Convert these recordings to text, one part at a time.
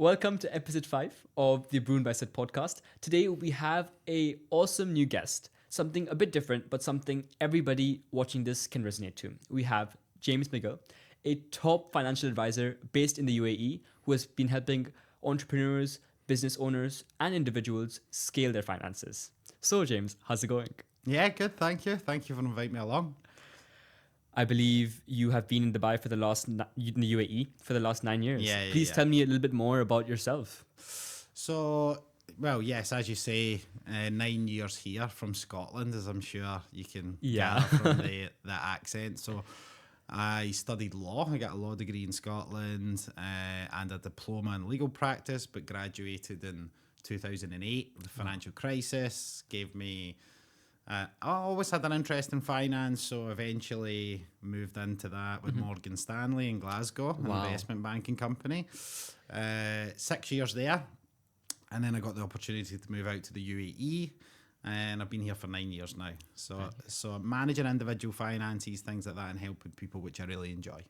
Welcome to episode 5 of the Bruin by Sid podcast. Today we have a awesome new guest, something a bit different, but something everybody watching this can resonate to. We have James Miguel, a top financial advisor based in the UAE who has been helping entrepreneurs, business owners, and individuals scale their finances. So James, how's it going? Yeah, good. Thank you. Thank you for inviting me along. I believe you have been in Dubai for the in the UAE for the last 9 years. Yeah, Please tell me a little bit more about yourself. So, well, yes, as you say, 9 years here from Scotland, as I'm sure you can gather from the accent. So, I studied law. I got a law degree in Scotland and a diploma in legal practice, but graduated in 2008. The financial crisis gave me... I always had an interest in finance, so eventually moved into that with Morgan Stanley in Glasgow, an investment banking company. 6 years there, and then I got the opportunity to move out to the UAE, and I've been here for 9 years now. So managing individual finances, things like that, and helping people, which I really enjoy.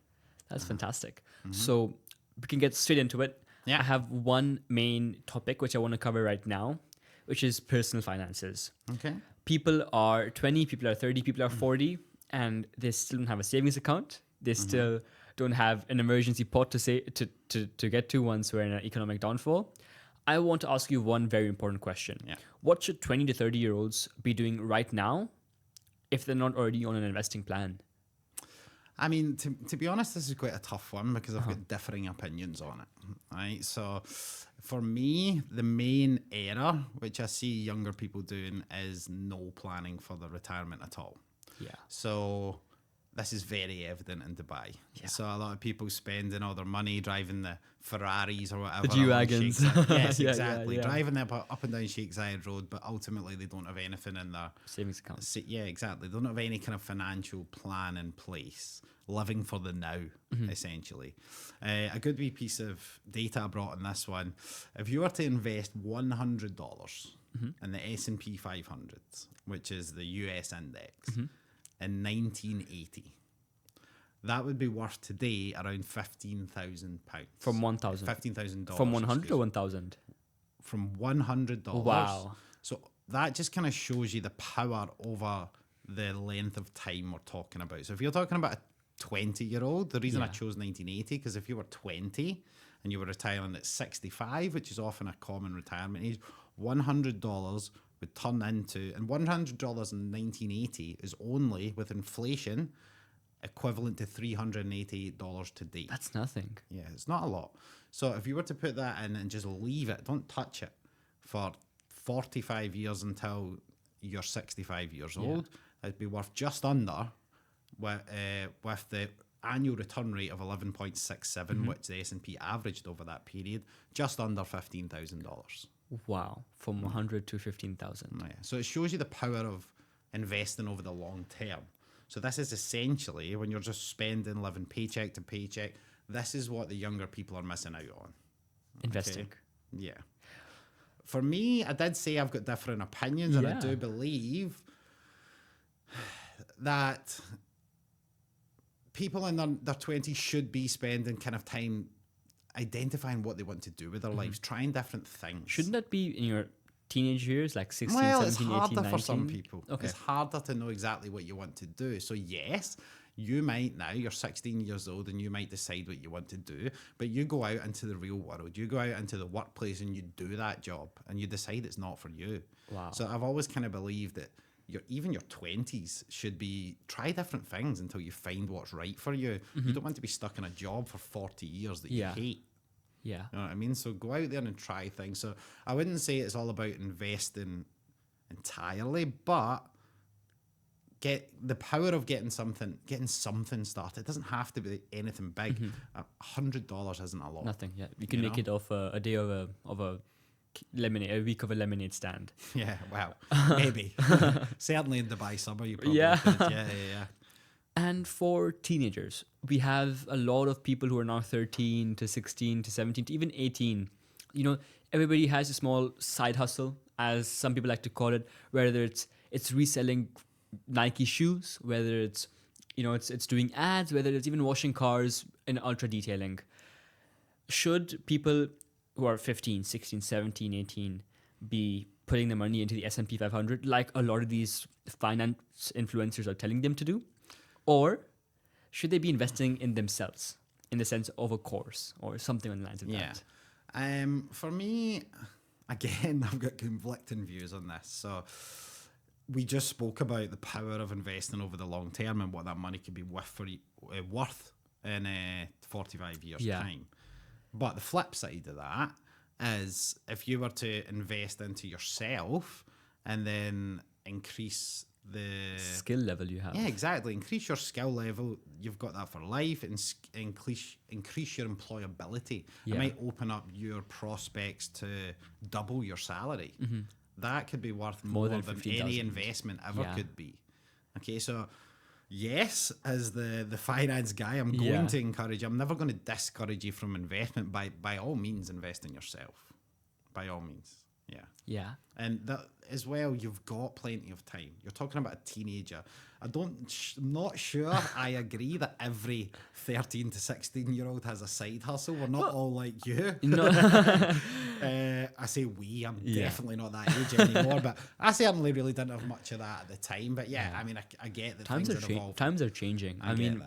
That's fantastic. So we can get straight into it. Yeah. I have one main topic which I want to cover right now, which is personal finances. Okay. People are 20, people are 30, people are 40, and they still don't have a savings account. They still don't have an emergency pot to get to once we're in an economic downfall. I want to ask you one very important question. Yeah. What should 20 to 30-year-olds be doing right now if they're not already on an investing plan? I mean, to be honest, this is quite a tough one because I've got differing opinions on it, right? So for me, the main error, which I see younger people doing, is no planning for their retirement at all. Yeah. So this is very evident in Dubai. Yeah. So a lot of people spending all their money driving the Ferraris or whatever. The G-Wagons. Yes, Yeah, exactly. yeah. Driving them up and down Sheikh Zayed Road, but ultimately they don't have anything in their Savings account. Yeah, exactly. They don't have any kind of financial plan in place. Living for the now, essentially. A good wee piece of data I brought on this one. If you were to invest $100 in the S&P 500, which is the US index, in 1980, that would be worth today around £15,000. From 1,000? $15,000. From 100 or 1,000? From $100. Wow. So that just kind of shows you the power over the length of time we're talking about. So if you're talking about a 20-year-old, the reason I chose 1980, because if you were 20 and you were retiring at 65, which is often a common retirement age, $100 would turn into, and $100 in 1980 is only, with inflation, equivalent to $388 today. That's nothing. Yeah, it's not a lot. So if you were to put that in and just leave it, don't touch it for 45 years until you're 65 years old, it'd be worth just under, with the annual return rate of 11.67, which the S&P averaged over that period, just under $15,000. Wow. From 100 to 15,000. Yeah. So it shows you the power of investing over the long term. So this is essentially, when you're just spending, living paycheck to paycheck, this is what the younger people are missing out on. Investing. Okay? Yeah. For me, I did say I've got different opinions, and I do believe that people in their 20s should be spending kind of time identifying what they want to do with their lives, trying different things. Shouldn't that be in your teenage years, like 16, Well, 17, it's 18, harder 19? for some people. Okay. It's harder to know exactly what you want to do. So yes, you might now, you're 16 years old and you might decide what you want to do, but you go out into the real world, you go out into the workplace and you do that job and you decide it's not for you. Wow. So I've always kind of believed that even your 20s should be, try different things until you find what's right for you. You don't want to be stuck in a job for 40 years that you hate. Yeah. You know what I mean? So go out there and try things. So I wouldn't say it's all about investing entirely, but get the power of getting something started. It doesn't have to be anything big. $100 isn't a lot. Nothing. Yeah. You can make it off a day of a lemonade, a week of a lemonade stand. Yeah, wow. Maybe. Certainly in Dubai summer, you probably Yeah. could. Yeah. And for teenagers, we have a lot of people who are now 13 to 16 to 17 to even 18. You know, everybody has a small side hustle, as some people like to call it, whether it's reselling Nike shoes, whether it's doing ads, whether it's even washing cars in ultra detailing. Should people who are 15, 16, 17, 18 be putting their money into the S&P 500 like a lot of these finance influencers are telling them to do? Or should they be investing in themselves in the sense of a course or something on the lines of that? For me, again, I've got conflicting views on this. So we just spoke about the power of investing over the long term and what that money could be worth in 45 years' time. But the flip side of that is if you were to invest into yourself and then increase the skill level you have. Yeah, exactly. Increase your skill level. You've got that for life. And increase your employability. It might open up your prospects to double your salary. That could be worth more than any investment ever could be. Okay, so yes, as the finance guy, I'm going to encourage you. I'm never going to discourage you from investment. By all means, invest in yourself. By all means. Yeah. And that as well, you've got plenty of time. You're talking about a teenager. I'm not sure I agree that every 13 to 16-year-old has a side hustle. We're not all like you. No. I say we. I'm definitely not that age anymore. But I certainly really didn't have much of that at the time. But I mean, I get that things are evolving. Times are changing. I mean,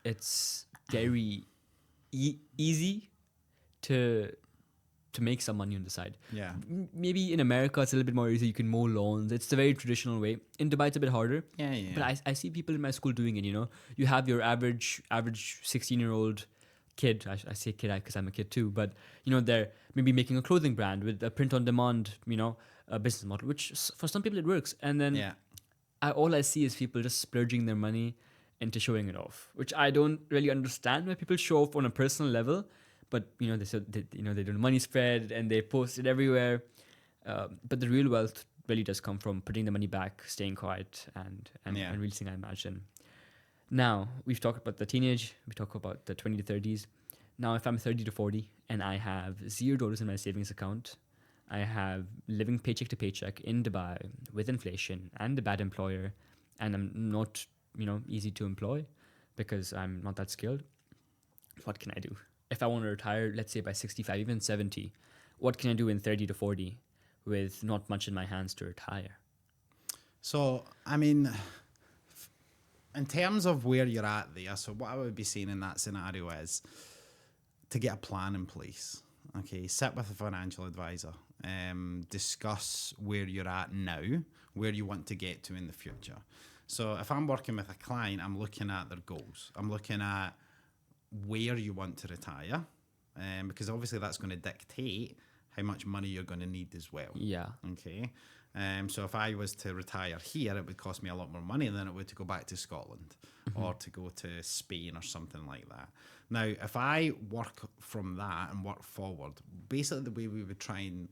it's very easy to make some money on the side. Yeah. Maybe in America it's a little bit more easy. You can mow lawns. It's the very traditional way. In Dubai it's a bit harder. Yeah. But I see people in my school doing it, you know. You have your average 16-year-old kid. I say kid because I'm a kid too. But, you know, they're maybe making a clothing brand with a print-on-demand, you know, a business model, which for some people it works. And then all I see is people just splurging their money into showing it off, which I don't really understand why people show off on a personal level. But you know, they do money spread and they post it everywhere. But the real wealth really does come from putting the money back, staying quiet, and releasing, I imagine. Now we've talked about the teenage, we talk about the 20 to 30s. Now, if I'm 30 to 40 and I have $0 in my savings account, I have living paycheck to paycheck in Dubai with inflation and a bad employer, and I'm not, you know, easy to employ because I'm not that skilled. What can I do? If I want to retire, let's say by 65, even 70, what can I do in 30 to 40 with not much in my hands to retire? So, I mean, in terms of where you're at there, so what I would be saying in that scenario is to get a plan in place. Okay, sit with a financial advisor, discuss where you're at now, where you want to get to in the future. So if I'm working with a client, I'm looking at their goals. I'm looking at where you want to retire, because obviously that's going to dictate how much money you're going to need as well. Yeah. Okay. So if I was to retire here, it would cost me a lot more money than it would to go back to Scotland or to go to Spain or something like that. Now, if I work from that and work forward, basically the way we would try and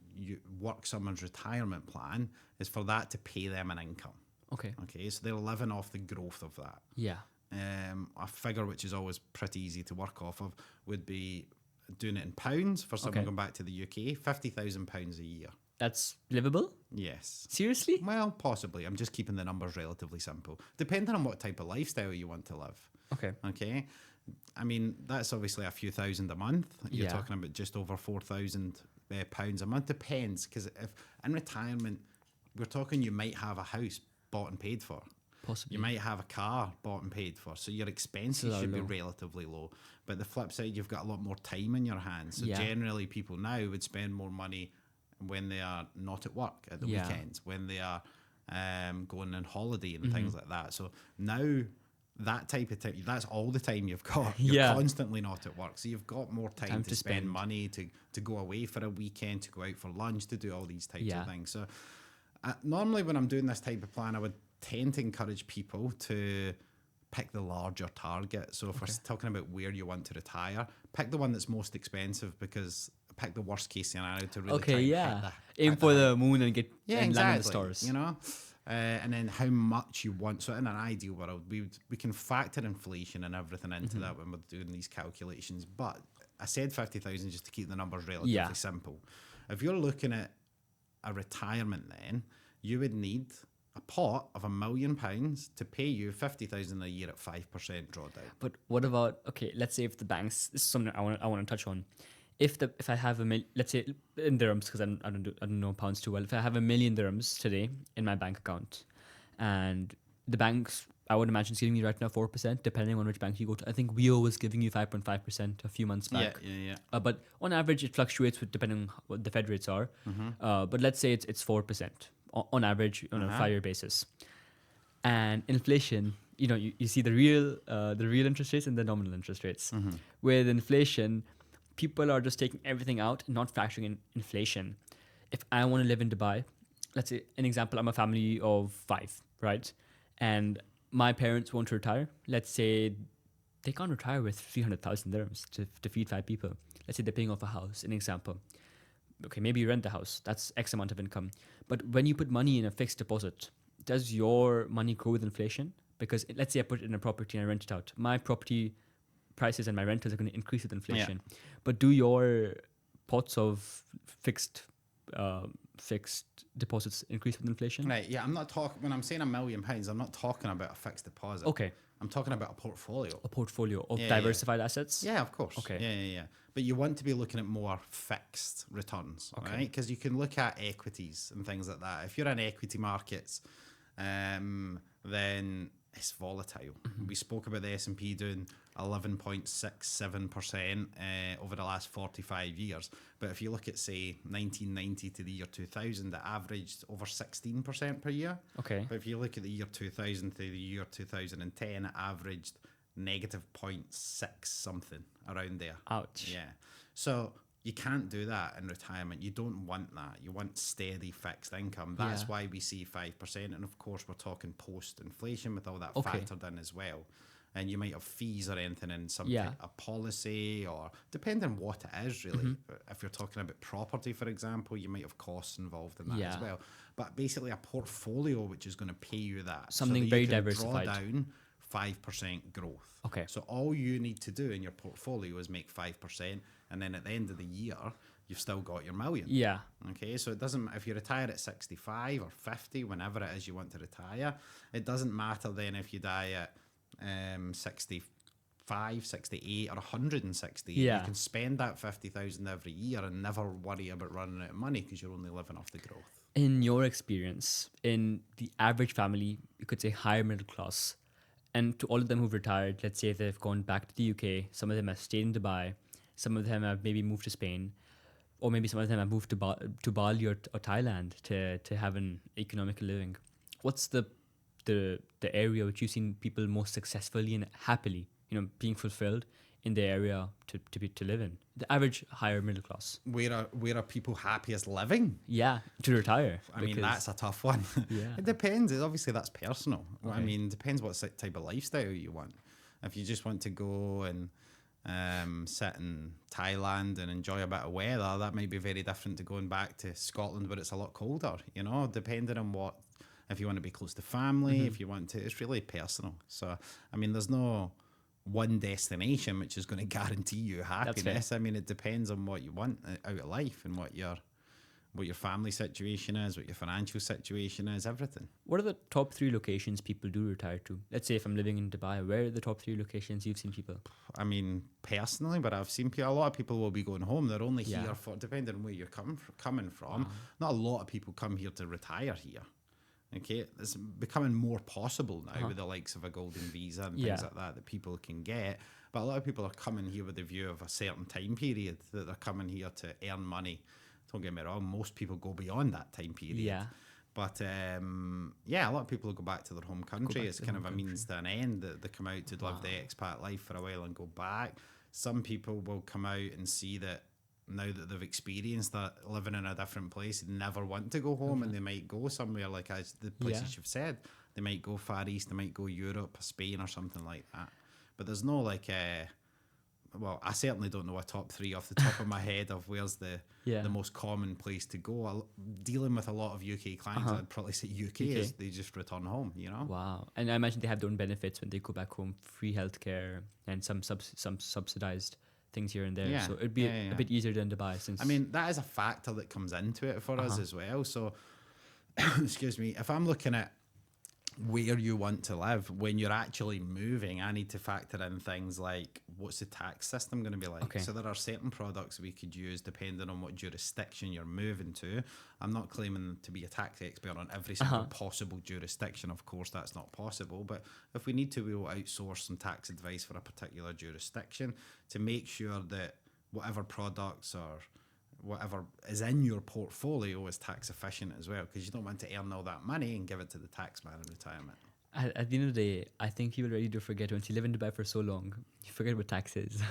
work someone's retirement plan is for that to pay them an income. Okay. Okay. So they're living off the growth of that. Yeah. A figure which is always pretty easy to work off of would be doing it in pounds for someone going back to the UK, £50,000 a year. That's livable? Yes. Seriously? Well, possibly. I'm just keeping the numbers relatively simple, depending on what type of lifestyle you want to live. Okay. I mean, that's obviously a few thousand a month. You're talking about just over £4,000 a month. Depends, because if in retirement, we're talking you might have a house bought and paid for. Possibly. You might have a car bought and paid for, so your expenses should be relatively low. But the flip side, you've got a lot more time in your hands. So generally, people now would spend more money when they are not at work at the weekends, when they are going on holiday and things like that. So now that type of time, that's all the time you've got. You're constantly not at work, so you've got more time to spend money, to go away for a weekend, to go out for lunch, to do all these types of things. So normally when I'm doing this type of plan, I would tend to encourage people to pick the larger target. So if we're talking about where you want to retire, pick the one that's most expensive, because pick the worst case scenario to really try and aim for the moon and get exactly, land on the stars. You know, and then how much you want. So in an ideal world, we can factor inflation and everything into that when we're doing these calculations. But I said 50,000 just to keep the numbers relatively simple. If you're looking at a retirement, then you would need a pot of £1 million to pay you 50,000 a year at 5% drawdown. But what about, let's say if the banks, this is something I want to touch on. if I have let's say in dirhams, because I don't know pounds too well. If I have 1 million dirhams today in my bank account, and the banks, I would imagine, is giving you right now 4%, depending on which bank you go to. I think WIO was giving you 5.5% a few months back. Yeah. But on average, it fluctuates with depending on what the Fed rates are. But let's say it's 4% on average on a 5-year basis. And inflation, you see the real interest rates and the nominal interest rates. With inflation, people are just taking everything out and not factoring in inflation. If I want to live in Dubai, let's say an example, I'm a family of 5, right? And my parents want to retire. Let's say they can't retire with 300,000 dirhams to feed 5 people. Let's say they're paying off a house, an example. Okay, maybe you rent the house. That's X amount of income. But when you put money in a fixed deposit, does your money grow with inflation? Because let's say I put it in a property and I rent it out. My property prices and my rentals are going to increase with inflation. Yeah. But do your pots of fixed deposits increase with inflation? Right, yeah, I'm not talking, when I'm saying £1 million, I'm not talking about a fixed deposit. Okay. I'm talking about a portfolio. A portfolio of diversified assets? Yeah, of course. Okay. Yeah. But you want to be looking at more fixed returns, right? Because you can look at equities and things like that. If you're in equity markets, then it's volatile. We spoke about the S&P doing 11.67% over the last 45 years. But if you look at, say, 1990 to the year 2000, it averaged over 16% per year. Okay. But if you look at the year 2000 to the year 2010, it averaged negative 0.6 something around there. Ouch. Yeah. So you can't do that in retirement. You don't want that. You want steady fixed income. That's why we see 5%. And of course, we're talking post-inflation with all that factored in as well. And you might have fees or anything in some kind of policy, or depending on what it is, really. If you're talking about property, for example, you might have costs involved in that as well. But basically a portfolio which is going to pay you that. Something so that very you can diversified. Draw down 5% growth. Okay. So all you need to do in your portfolio is make 5%, and then at the end of the year, you've still got your million. Yeah. Okay, so it doesn't, if you retire at 65 or 50, whenever it is you want to retire, it doesn't matter then if you die at 65, 68 or 160. You can spend that 50,000 every year and never worry about running out of money because you're only living off the growth. In your experience, in the average family, you could say higher middle class, and to all of them who've retired, let's say they've gone back to the UK, some of them have stayed in Dubai, some of them have maybe moved to Spain, or maybe some of them have moved to Bali or Thailand to have an economical living. What's the area which you've seen people most successfully and happily, being fulfilled in the area to live in? The average higher middle class. Where are people happiest living? Yeah, to retire. I mean, that's a tough one. Yeah. It depends. Obviously, that's personal. Okay. I mean, it depends what type of lifestyle you want. If you just want to go and sit in Thailand and enjoy a bit of weather, that might be very different to going back to Scotland where it's a lot colder, depending on what, if you want to be close to family, if you want to, it's really personal. So, I mean, there's no one destination which is going to guarantee you happiness. I mean, it depends on what you want out of life and what your family situation is, what your financial situation is, everything. What are the top 3 locations people do retire to? Let's say if I'm living in Dubai, where are the top 3 locations you've seen people? I mean, personally, but I've seen a lot of people will be going home. They're only here for, depending on where you're coming from. Not a lot of people come here to retire here. Okay, it's becoming more possible now with the likes of a golden visa and things like that people can get. But a lot of people are coming here with the view of a certain time period, that they're coming here to earn money. Don't get me wrong, most people go beyond that time period. Yeah. But a lot of people go back to their home country. It's kind of a means to an end, that they come out to live the expat life for a while and go back. Some people will come out and see that now that they've experienced that living in a different place, they never want to go home, and they might go somewhere like as the places you've said. They might go Far East, they might go Europe, Spain or something like that. But there's no well, I certainly don't know a top 3 off the top of my head of where's the most common place to go. Dealing with a lot of UK clients, I'd probably say UK is they just return home, Wow. And I imagine they have their own benefits when they go back home, free healthcare and some subsidized things here and there. So it'd be a bit easier than Dubai. Since I mean, that is a factor that comes into it for us as well. So, excuse me, if I'm looking at where you want to live. When you're actually moving, I need to factor in things like what's the tax system going to be like. Okay. So there are certain products we could use depending on what jurisdiction you're moving to. I'm not claiming to be a tax expert on every single possible jurisdiction. Of course, that's not possible. But if we need to, we will outsource some tax advice for a particular jurisdiction to make sure that whatever products or whatever is in your portfolio is tax efficient as well, because you don't want to earn all that money and give it to the tax man in retirement. At the end of the day, I think people really do forget, once you live in Dubai for so long, you forget what tax is.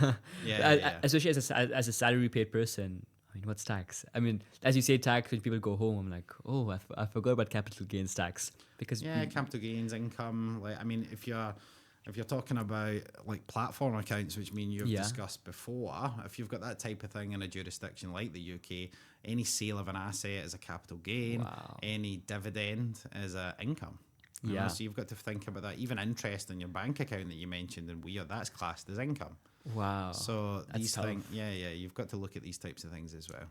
Especially as a salary paid person. I mean, what's tax? I mean, as you say tax, when people go home, I'm like, oh, I forgot about capital gains tax. Because capital gains, income. Like, I mean, if you're talking about like platform accounts, which mean you've discussed before, if you've got that type of thing in a jurisdiction like the UK, any sale of an asset is a capital gain. Wow. Any dividend is a income. You know, so you've got to think about that. Even interest in your bank account that you mentioned in WEIR, that's classed as income. Wow. So that's these tough. things, you've got to look at these types of things as well.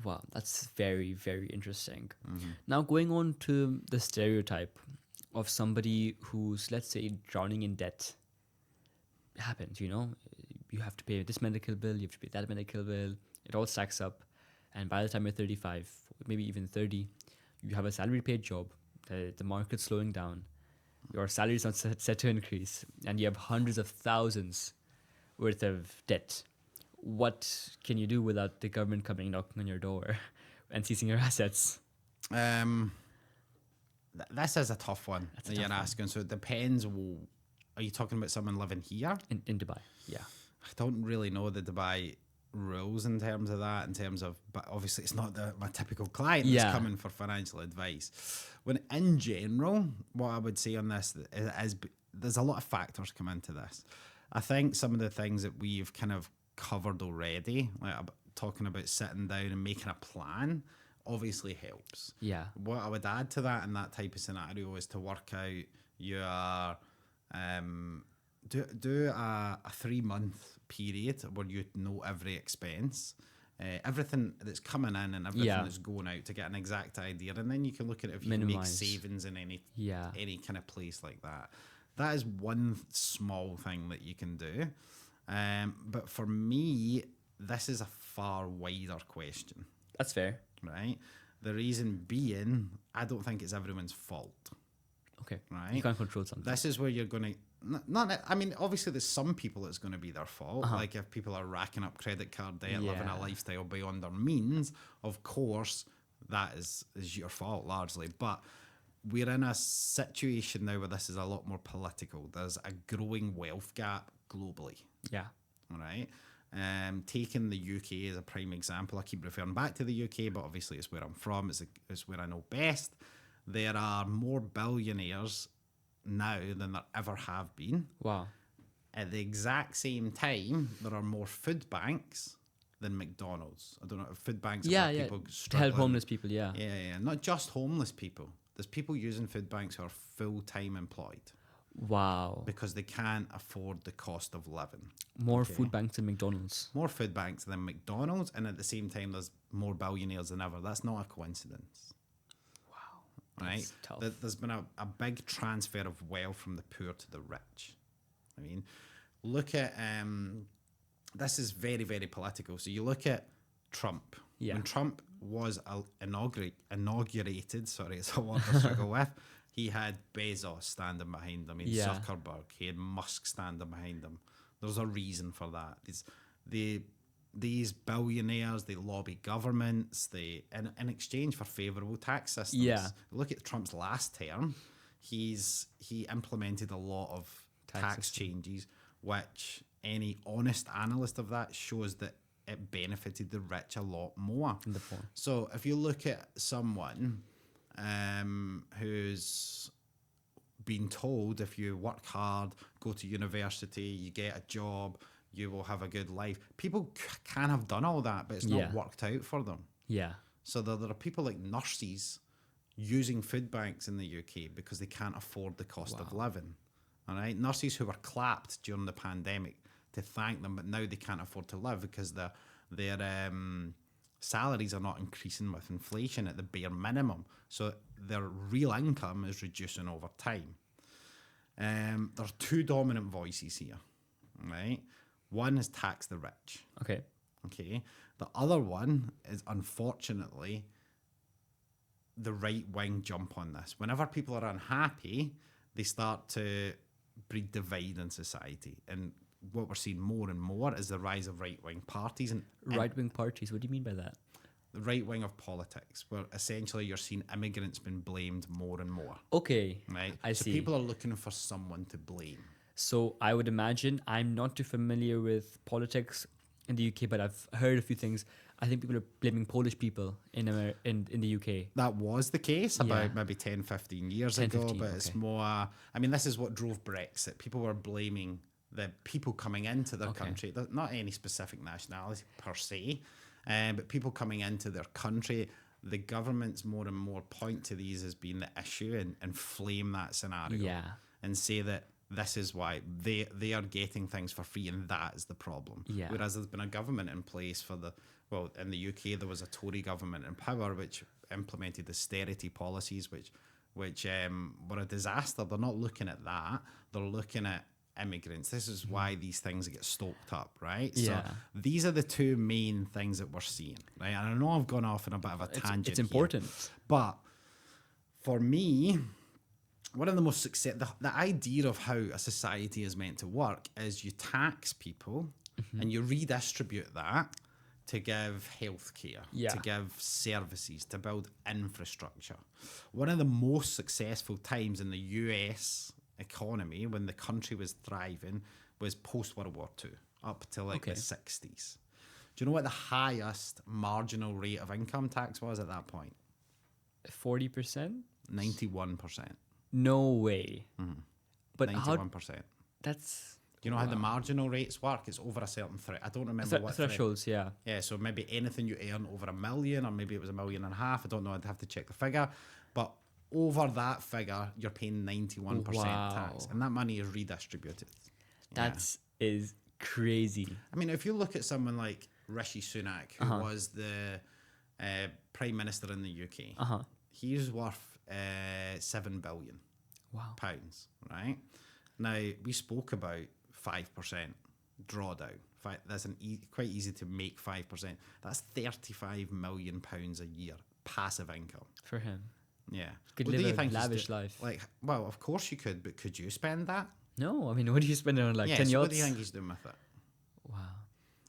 Wow, that's very, very interesting. Now, going on to the stereotype of somebody who's, let's say, drowning in debt. It happens, you know? You have to pay this medical bill, you have to pay that medical bill. It all stacks up. And by the time you're 35, maybe even 30, you have a salary paid job. The market's slowing down. Your salary is not set to increase. And you have hundreds of thousands worth of debt. What can you do without the government coming knocking on your door and seizing your assets? This is a tough one that you're asking. So it depends. Are you talking about someone living here? In Dubai, yeah. I don't really know the Dubai rules in terms of that, but obviously it's not my typical client that's coming for financial advice. When in general, what I would say on this is there's a lot of factors come into this. I think some of the things that we've kind of covered already, like talking about sitting down and making a plan, obviously helps. Yeah. What I would add to that in that type of scenario is to work out your do a 3-month period where you know every expense, everything that's coming in and everything that's going out, to get an exact idea, and then you can look at if you can make savings in any kind of place like that. That is one small thing that you can do. But for me, this is a far wider question. That's fair. Right? The reason being, I don't think it's everyone's fault. Okay. Right? You can't control something. This is where you're going to... I mean, obviously there's some people it's going to be their fault. Like if people are racking up credit card debt, living a lifestyle beyond their means, of course, that is your fault largely. But we're in a situation now where this is a lot more political. There's a growing wealth gap globally. Yeah. All right. Taking the UK as a prime example, I keep referring back to the UK, but obviously it's where I'm from, it's where I know best. There are more billionaires now than there ever have been. Wow. At the exact same time, there are more food banks than McDonald's. I don't know if food banks are people to struggling. help homeless people, yeah. Yeah. Not just homeless people. There's people using food banks who are full-time employed. Wow. Because they can't afford the cost of living. More food banks than McDonald's. More food banks than McDonald's, and at the same time, there's more billionaires than ever. That's not a coincidence. Wow. Right? That's tough. There's been a big transfer of wealth from the poor to the rich. I mean, look at... this is very, very political. So you look at Trump. Yeah. When Trump was inaugurated, sorry, it's a word I struggle with, he had Bezos standing behind him. He had Zuckerberg. He had Musk standing behind him. There's a reason for that. These billionaires, they lobby governments, in exchange for favourable tax systems. Yeah. Look at Trump's last term. He implemented a lot of tax changes, which any honest analyst of that shows that it benefited the rich a lot more. And the poor. So if you look at someone who's been told if you work hard, go to university, you get a job, you will have a good life. People can have done all that, but it's not worked out for them. Yeah. So there are people like nurses using food banks in the UK because they can't afford the cost of living. All right, nurses who were clapped during the pandemic to thank them, but now they can't afford to live because their salaries are not increasing with inflation at the bare minimum. So their real income is reducing over time. There are two dominant voices here, right? One is tax the rich. Okay. Okay. The other one is, unfortunately, the right wing jump on this. Whenever people are unhappy, they start to breed divide in society. And what we're seeing more and more is the rise of right wing parties. And Right wing parties. What do you mean by that? the right wing of politics, where essentially you're seeing immigrants being blamed more and more. Okay. Right? I so see. people are looking for someone to blame. So I would imagine, I'm not too familiar with politics in the UK, but I've heard a few things. I think people are blaming Polish people in the UK. That was the case Yeah. about maybe 10, 15 years 10, ago, 15, but it's okay. more, I mean, this is what drove Brexit. People were blaming the people coming into their Okay. country, not any specific nationality per se, but people coming into their country. The governments more and more point to these as being the issue and flame that scenario Yeah. and say that this is why they are getting things for free and that is the problem. Yeah. Whereas there's been a government in place in the UK there was a Tory government in power which implemented austerity policies which were a disaster. They're not looking at that. They're looking at immigrants. This is why these things get stoked up, right? Yeah. So these are the two main things that we're seeing, right? And I know I've gone off on a bit of a tangent. It's important. Here, but for me, one of the most the idea of how a society is meant to work is you tax people and you redistribute that to give healthcare, Yeah. to give services, to build infrastructure. One of the most successful times in the US economy when the country was thriving was post-World War II, up to like Okay. the 60s. Do you know what the highest marginal rate of income tax was at that point? 40%? 91%. No way. But how? 91%. That's. Do you know how the marginal rates work? It's over a certain I don't remember what thresholds. Yeah. Yeah, so maybe anything you earn over $1 million, or maybe it was $1.5 million. I don't know. I'd have to check the figure, but over that figure, you're paying 91% tax, Wow. and that money is redistributed. That is crazy. I mean, if you look at someone like Rishi Sunak, who was the Prime Minister in the UK, he's worth £7 billion. Wow. Pounds, right? Now, we spoke about 5% drawdown. That's quite easy to make 5%. That's £35 million a year passive income. For him. Yeah. Could What live do you a think he's lavish doing? life. Like, well, of course you could, but could you spend that? No, I mean, what do you spend it on? Like Yeah, 10 so yachts? what do you think he's doing with it? Wow.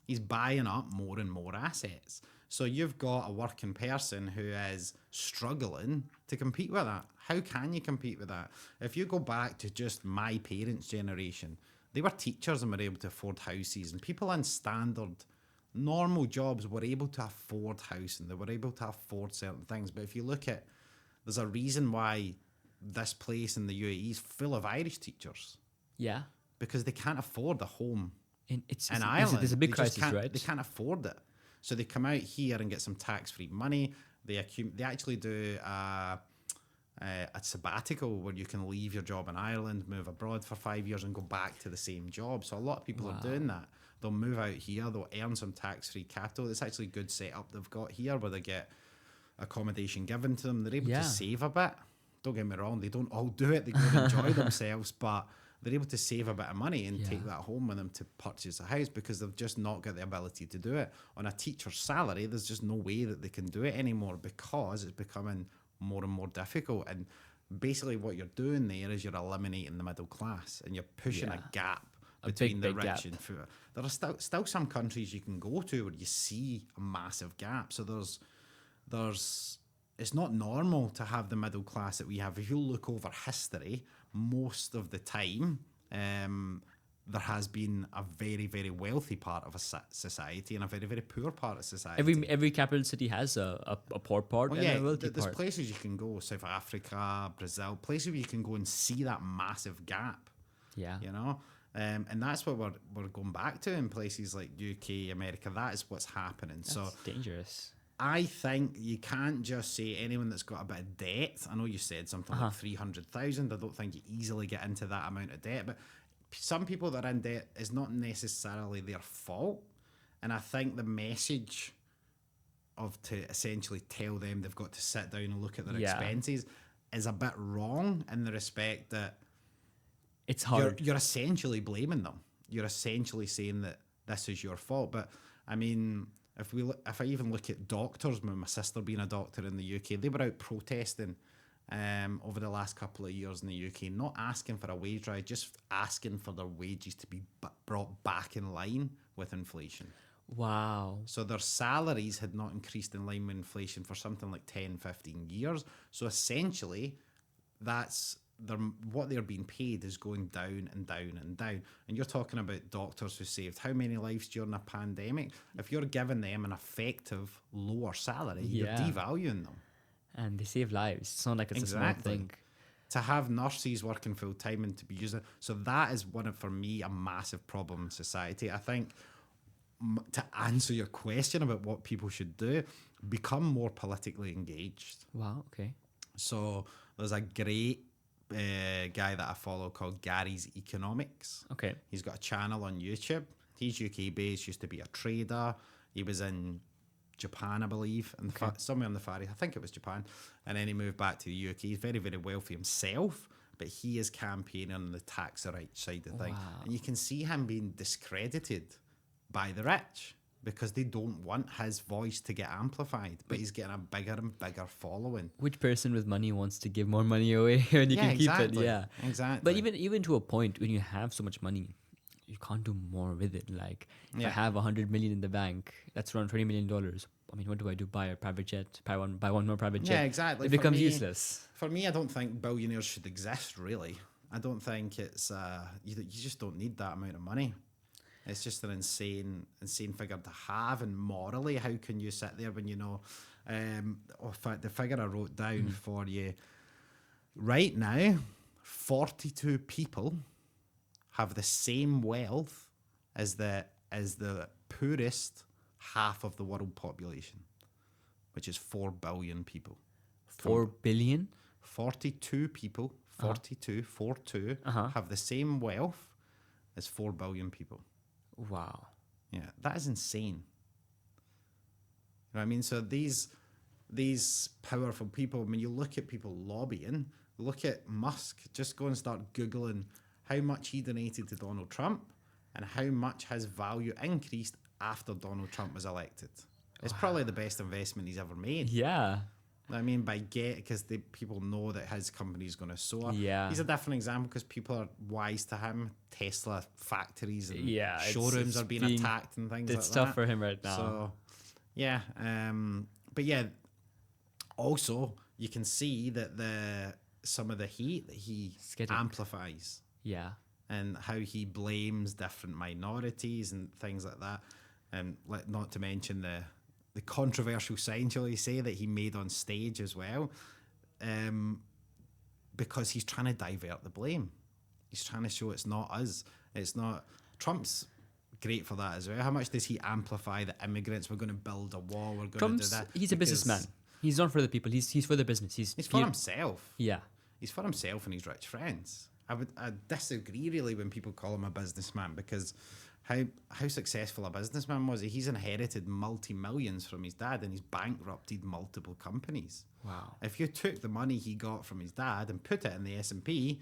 He's buying up more and more assets. So you've got a working person who is struggling to compete with that. How can you compete with that? If you go back to just my parents' generation, they were teachers and were able to afford houses, and people in standard, normal jobs were able to afford housing. They were able to afford certain things. But if you look at, there's a reason why this place in the UAE is full of Irish teachers, Yeah. because they can't afford a home It's in Ireland. There's a big They just crisis, right? They can't afford it. So they come out here and get some tax-free money. They actually do a sabbatical where you can leave your job in Ireland, move abroad for 5 years and go back to the same job. So a lot of people are doing that. They'll move out here, they'll earn some tax-free capital. It's actually a good setup they've got here where they get accommodation given to them. They're able to save a bit. Don't get me wrong, they don't all do it. They go and enjoy themselves, but they're able to save a bit of money and take that home with them to purchase a house because they've just not got the ability to do it. On a teacher's salary, there's just no way that they can do it anymore because it's becoming more and more difficult. And basically what you're doing there is you're eliminating the middle class and you're pushing a gap between the rich gap. and poor. There are still some countries you can go to where you see a massive gap. So it's not normal to have the middle class that we have. If you look over history, most of the time, there has been a very, very wealthy part of a society and a very, very poor part of society. Every capital city has a poor part and a wealthy there's part. places you can go, South Africa, Brazil, places where you can go and see that massive gap. Yeah. You know, and that's what we're going back to in places like UK, America. That is what's happening. So Dangerous. I think you can't just say anyone that's got a bit of debt. I know you said something like 300,000. I don't think you easily get into that amount of debt, but some people that are in debt is not necessarily their fault. And I think the message to essentially tell them they've got to sit down and look at their Yeah. expenses is a bit wrong in the respect that It's hard. you're essentially blaming them. You're essentially saying that this is your fault. But I mean, if I even look at doctors, my sister being a doctor in the UK, they were out protesting over the last couple of years in the UK, not asking for a wage rise, just asking for their wages to be brought back in line with inflation. Wow. So their salaries had not increased in line with inflation for something like 10, 15 years. So essentially, that's what they're being paid is going down and down and down. And you're talking about doctors who saved how many lives during a pandemic? If you're giving them an effective lower salary, you're Yeah. devaluing them. And they save lives. It's not like it's a small thing. To have nurses working full time and to be using, so that is for me, a massive problem in society. I think to answer your question about what people should do, become more politically engaged. Wow, okay. So there's a great guy that I follow called Gary's Economics. Okay. He's got a channel on YouTube. He's UK based, used to be a trader. He was in Japan, I believe, and somewhere in the Far East. I think it was Japan. And then he moved back to the UK. He's very, very wealthy himself, but he is campaigning on the tax right side of things. Wow. And you can see him being discredited by the rich because they don't want his voice to get amplified, but he's getting a bigger and bigger following. Which person with money wants to give more money away when you can keep it? Yeah, exactly. But even to a point when you have so much money, you can't do more with it. Like if I have 100 million in the bank, that's around $20 million. I mean, what do I do? Buy a private jet? Buy one more private jet? Yeah, exactly. It becomes useless. For me, I don't think billionaires should exist. Really, I don't think it's you just don't need that amount of money. It's just an insane figure to have, and morally, how can you sit there when you know? The figure I wrote down for you right now, 42 people have the same wealth as the poorest half of the world population, which is 4 billion people. 4 billion? 42 people, 42, 42, have the same wealth as 4 billion people. Wow. Yeah, that is insane. You know what I mean? So these powerful people, when you look at people lobbying, look at Musk, just go and start Googling how much he donated to Donald Trump and how much his value increased after Donald Trump was elected. It's probably the best investment he's ever made. Yeah. I mean, because people know that his company is going to soar. Yeah. He's a different example because people are wise to him. Tesla factories and showrooms it's are being attacked and things like that. It's tough for him right now. So, yeah. But yeah, also, you can see that some of the hate that he amplifies. Yeah. And how he blames different minorities and things like that. And not to mention the controversial sign, shall we say, that he made on stage as well, because he's trying to divert the blame. He's trying to show it's not us. It's not... Trump's great for that as well. How much does he amplify the immigrants? We're going to build a wall. We're going to do that. He's a businessman. He's not for the people. He's for the business. He's for himself. Yeah. He's for himself and his rich friends. I disagree really when people call him a businessman, because how successful a businessman was he? He's inherited multi-millions from his dad, and he's bankrupted multiple companies. Wow. If you took the money he got from his dad and put it in the S&P,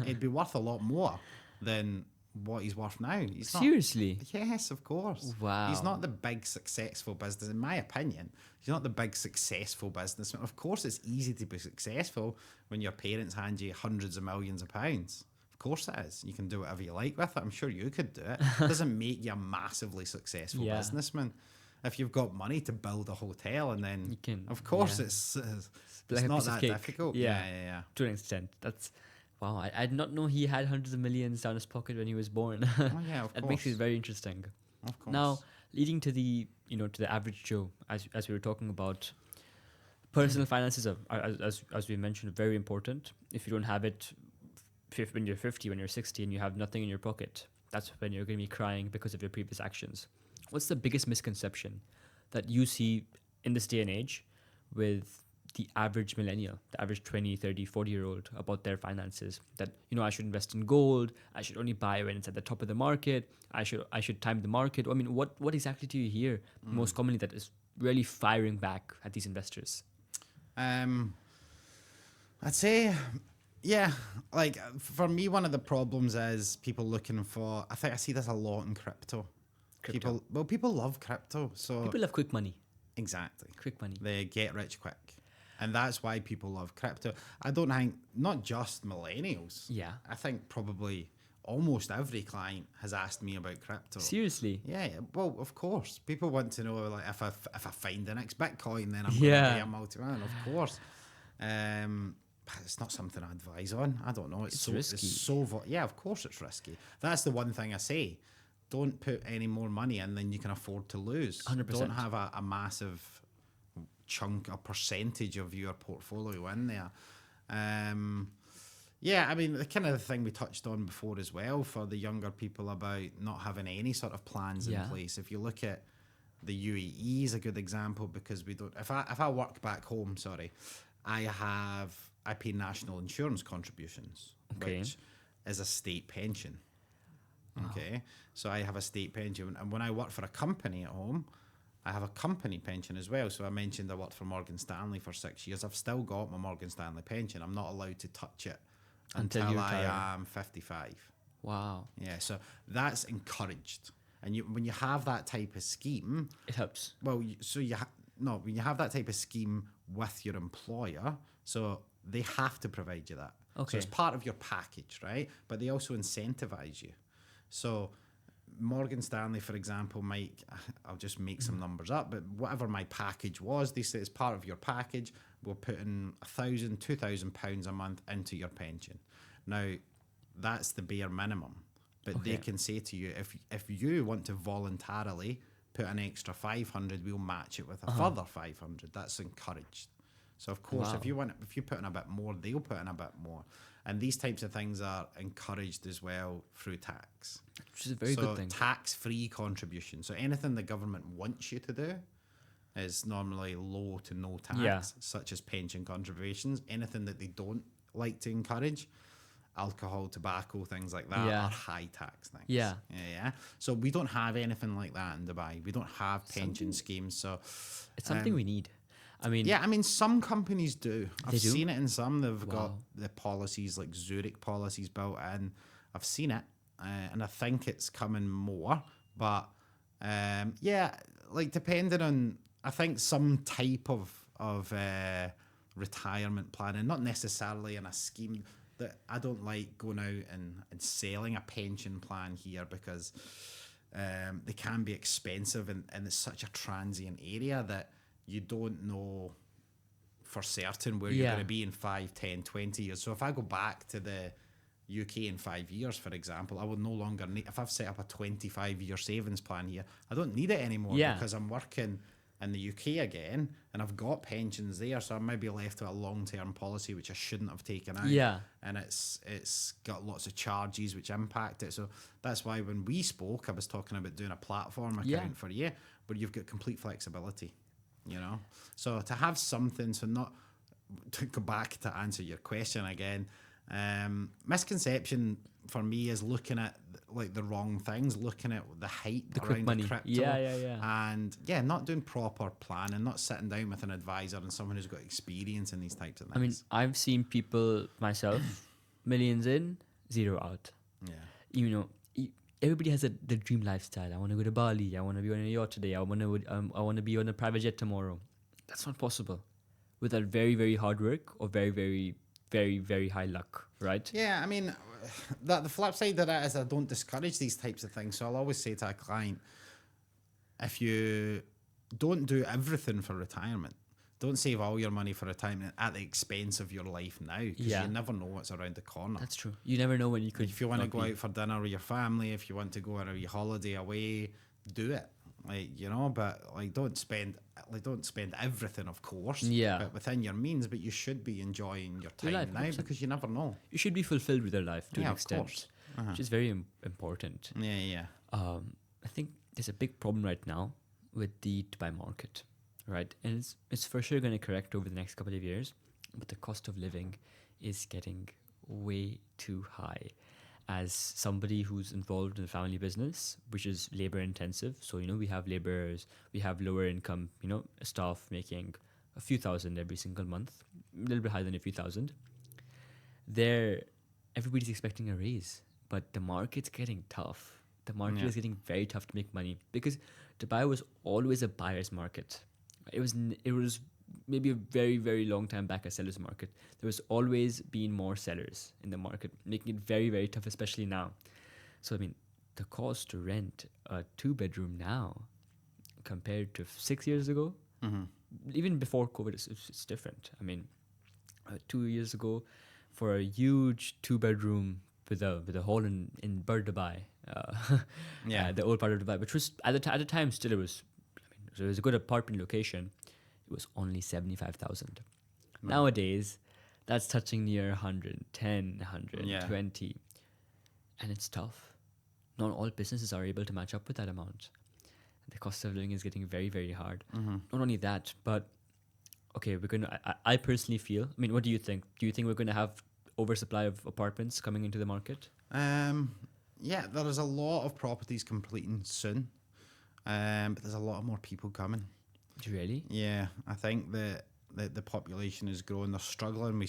it'd be worth a lot more than what he's worth now. Seriously? Yes, of course. Wow. He's not the big successful business, in my opinion. He's not the big successful businessman. Of course, it's easy to be successful when your parents hand you hundreds of millions of pounds. Of course it is. You can do whatever you like with it. I'm sure you could do it. It doesn't make you a massively successful businessman. If you've got money to build a hotel, and then you can, of course it's not that difficult. Yeah. To an extent. That's... Wow, I did not know he had hundreds of millions down his pocket when he was born. Oh, yeah, of course. That makes it very interesting. Of course. Now, leading to the average Joe, as we were talking about, personal finances are, as we mentioned, very important. If you don't have it when you're 50, when you're 60, and you have nothing in your pocket, that's when you're going to be crying because of your previous actions. What's the biggest misconception that you see in this day and age with the average millennial, the average 20, 30, 40-year-old about their finances? That, I should invest in gold, I should only buy when it's at the top of the market, I should time the market. I mean, what exactly do you hear most commonly that is really firing back at these investors? I'd say, yeah, like for me, one of the problems is people looking for. I think I see this a lot in crypto. People love crypto, so People have quick money. exactly, Quick money. they get rich quick, and that's why people love crypto. I don't think not just millennials. Yeah. I think probably almost every client has asked me about crypto. Seriously. Yeah, well, of course, people want to know like if I find the next Bitcoin, then I'm Yeah. going to be a multi-man. Of course, but it's not something I advise on. I don't know. It's risky. Yeah, of course it's risky. That's the one thing I say. Don't put any more money in than you can afford to lose. 100%. Don't have a massive chunk, a percentage of your portfolio in there. Yeah, I mean, the kind of thing we touched on before as well for the younger people about not having any sort of plans in place. If you look at the UAE is a good example because we don't. If I work back home, I pay national insurance contributions, which is a state pension. Wow. Okay, so I have a state pension, and when I work for a company at home, I have a company pension as well. So I mentioned I worked for Morgan Stanley for 6 years. I've still got my Morgan Stanley pension. I'm not allowed to touch it until I am 55. Wow. Yeah, so that's encouraged. And when you have that type of scheme, it helps. Well, when you have that type of scheme with your employer, so they have to provide you that. Okay. So it's part of your package, right? But they also incentivize you. So Morgan Stanley, for example, I'll just make some numbers up, but whatever my package was, they say it's part of your package. We're putting £1,000, £2,000 a month into your pension. Now, that's the bare minimum. But they can say to you, if you want to voluntarily put an extra 500, we'll match it with a further 500. That's encouraged. So of course, if you put in a bit more, they'll put in a bit more. And these types of things are encouraged as well through tax. Which is a very good thing. Tax-free contribution. So anything the government wants you to do is normally low to no tax, such as pension contributions. Anything that they don't like to encourage, alcohol, tobacco, things like that, are high tax things. Yeah. So we don't have anything like that in Dubai. We don't have pension schemes. So it's something we need. I mean, some companies do. I've seen it in some. They've got the policies like Zurich policies built in. I've seen it, and I think it's coming more. But like depending on, I think some type of retirement planning, not necessarily in a scheme. That I don't like going out and selling a pension plan here because they can be expensive and it's such a transient area that you don't know for certain where you're going to be in 5, 10, 20 years. So if I go back to the UK in 5 years, for example, I will no longer need, if I've set up a 25-year savings plan here, I don't need it anymore because I'm working in the UK again and I've got pensions there, so I might be left with a long-term policy which I shouldn't have taken out. And it's got lots of charges which impact it. So that's why when we spoke, I was talking about doing a platform account for you where you've got complete flexibility, you know? So to have something, so not to go back to answer your question again, misconception for me is looking at like the wrong things, looking at the hype around the crypto, and not doing proper planning, not sitting down with an advisor and someone who's got experience in these types of things. I mean, I've seen people myself, millions in, zero out. Yeah, you know, everybody has the dream lifestyle. I want to go to Bali. I want to be on a yacht today. I want to be on a private jet tomorrow. That's not possible without very, very hard work or very, very, very, very high luck, right? Yeah, I mean, the flip side of that is I don't discourage these types of things. So I'll always say to a client, if you don't do everything for retirement, don't save all your money for retirement at the expense of your life now, because you never know what's around the corner. That's true. You never know when you could. If you want to go out for dinner with your family, if you want to go on a holiday away, do it. Like, you know, but like don't spend everything, of course. Yeah. But within your means, but you should be enjoying your time now because you never know. You should be fulfilled with your life to an extent, which is very important. Yeah. I think there's a big problem right now with the Dubai market, right? And it's for sure going to correct over the next couple of years, but the cost of living is getting way too high. as somebody who's involved in the family business, which is labor intensive. So, we have laborers, we have lower income, staff making a few thousand every single month, a little bit higher than a few thousand. Everybody's expecting a raise, but the market's getting tough. The market is getting very tough to make money because Dubai was always a buyer's market. It was maybe a very, very long time back a seller's market. There was always been more sellers in the market, making it very, very tough, especially now. So, the cost to rent a 2-bedroom now compared to 6 years ago, even before COVID, it's different. 2 years ago, for a huge 2-bedroom with a hall in Bur Dubai, the old part of Dubai, which was at the time still it was a good apartment location. It was only 75,000. Nowadays, that's touching near 110, 120, and it's tough. Not all businesses are able to match up with that amount. The cost of living is getting very, very hard. Not only that, but okay, I personally feel. What do you think? Do you think we're going to have oversupply of apartments coming into the market? Yeah, there is a lot of properties completing soon, but there's a lot more people coming. Really? Yeah, I think that the population is growing. They're struggling.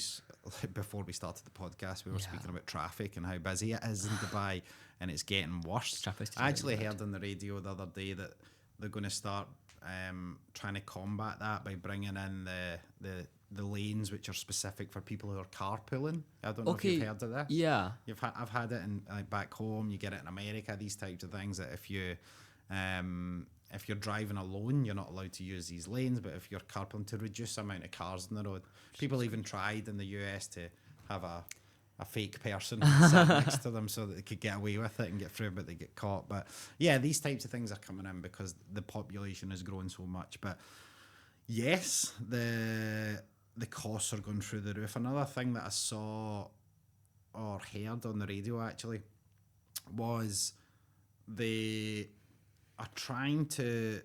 Before we started the podcast, we were speaking about traffic and how busy it is in Dubai, and it's getting worse. I actually heard on the radio the other day that they're going to start trying to combat that by bringing in the lanes which are specific for people who are carpooling. I don't know if you've heard of this. Yeah, I've had it in back home. You get it in America. These types of things that if you're driving alone, you're not allowed to use these lanes, but if you're carpooling, to reduce the amount of cars on the road. People even tried in the US to have a fake person sat next to them so that they could get away with it and get through, but they get caught. But yeah, these types of things are coming in because the population is growing so much. But yes, the costs are going through the roof. Another thing that I saw or heard on the radio actually was they are trying to,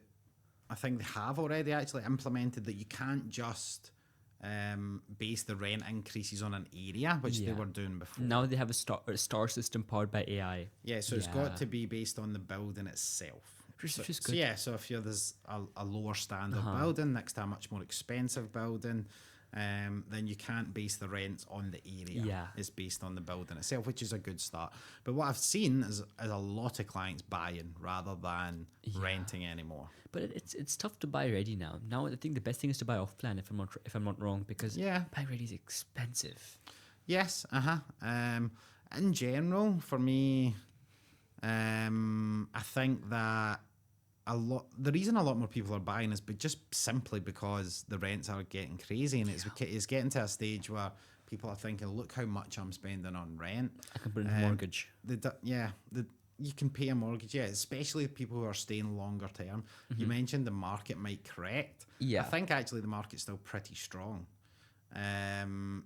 I think they have already actually implemented that you can't just base the rent increases on an area, which they were doing before. Now they have a star system powered by AI. Yeah, so it's got to be based on the building itself. Which is good. So yeah, so if there's a lower standard building next to a much more expensive building, then you can't base the rents on the area. Yeah. It's based on the building itself, which is a good start. But what I've seen is a lot of clients buying rather than renting anymore. But it's tough to buy ready now. Now I think the best thing is to buy off plan if I'm not wrong, because buying ready is expensive. Yes, in general, for me, I think that the reason a lot more people are buying is just simply because the rents are getting crazy, and it's getting to a stage where people are thinking, look how much I'm spending on rent. I can put in a mortgage. You can pay a mortgage, especially people who are staying longer term. You mentioned the market might correct. Yeah. I think actually the market's still pretty strong,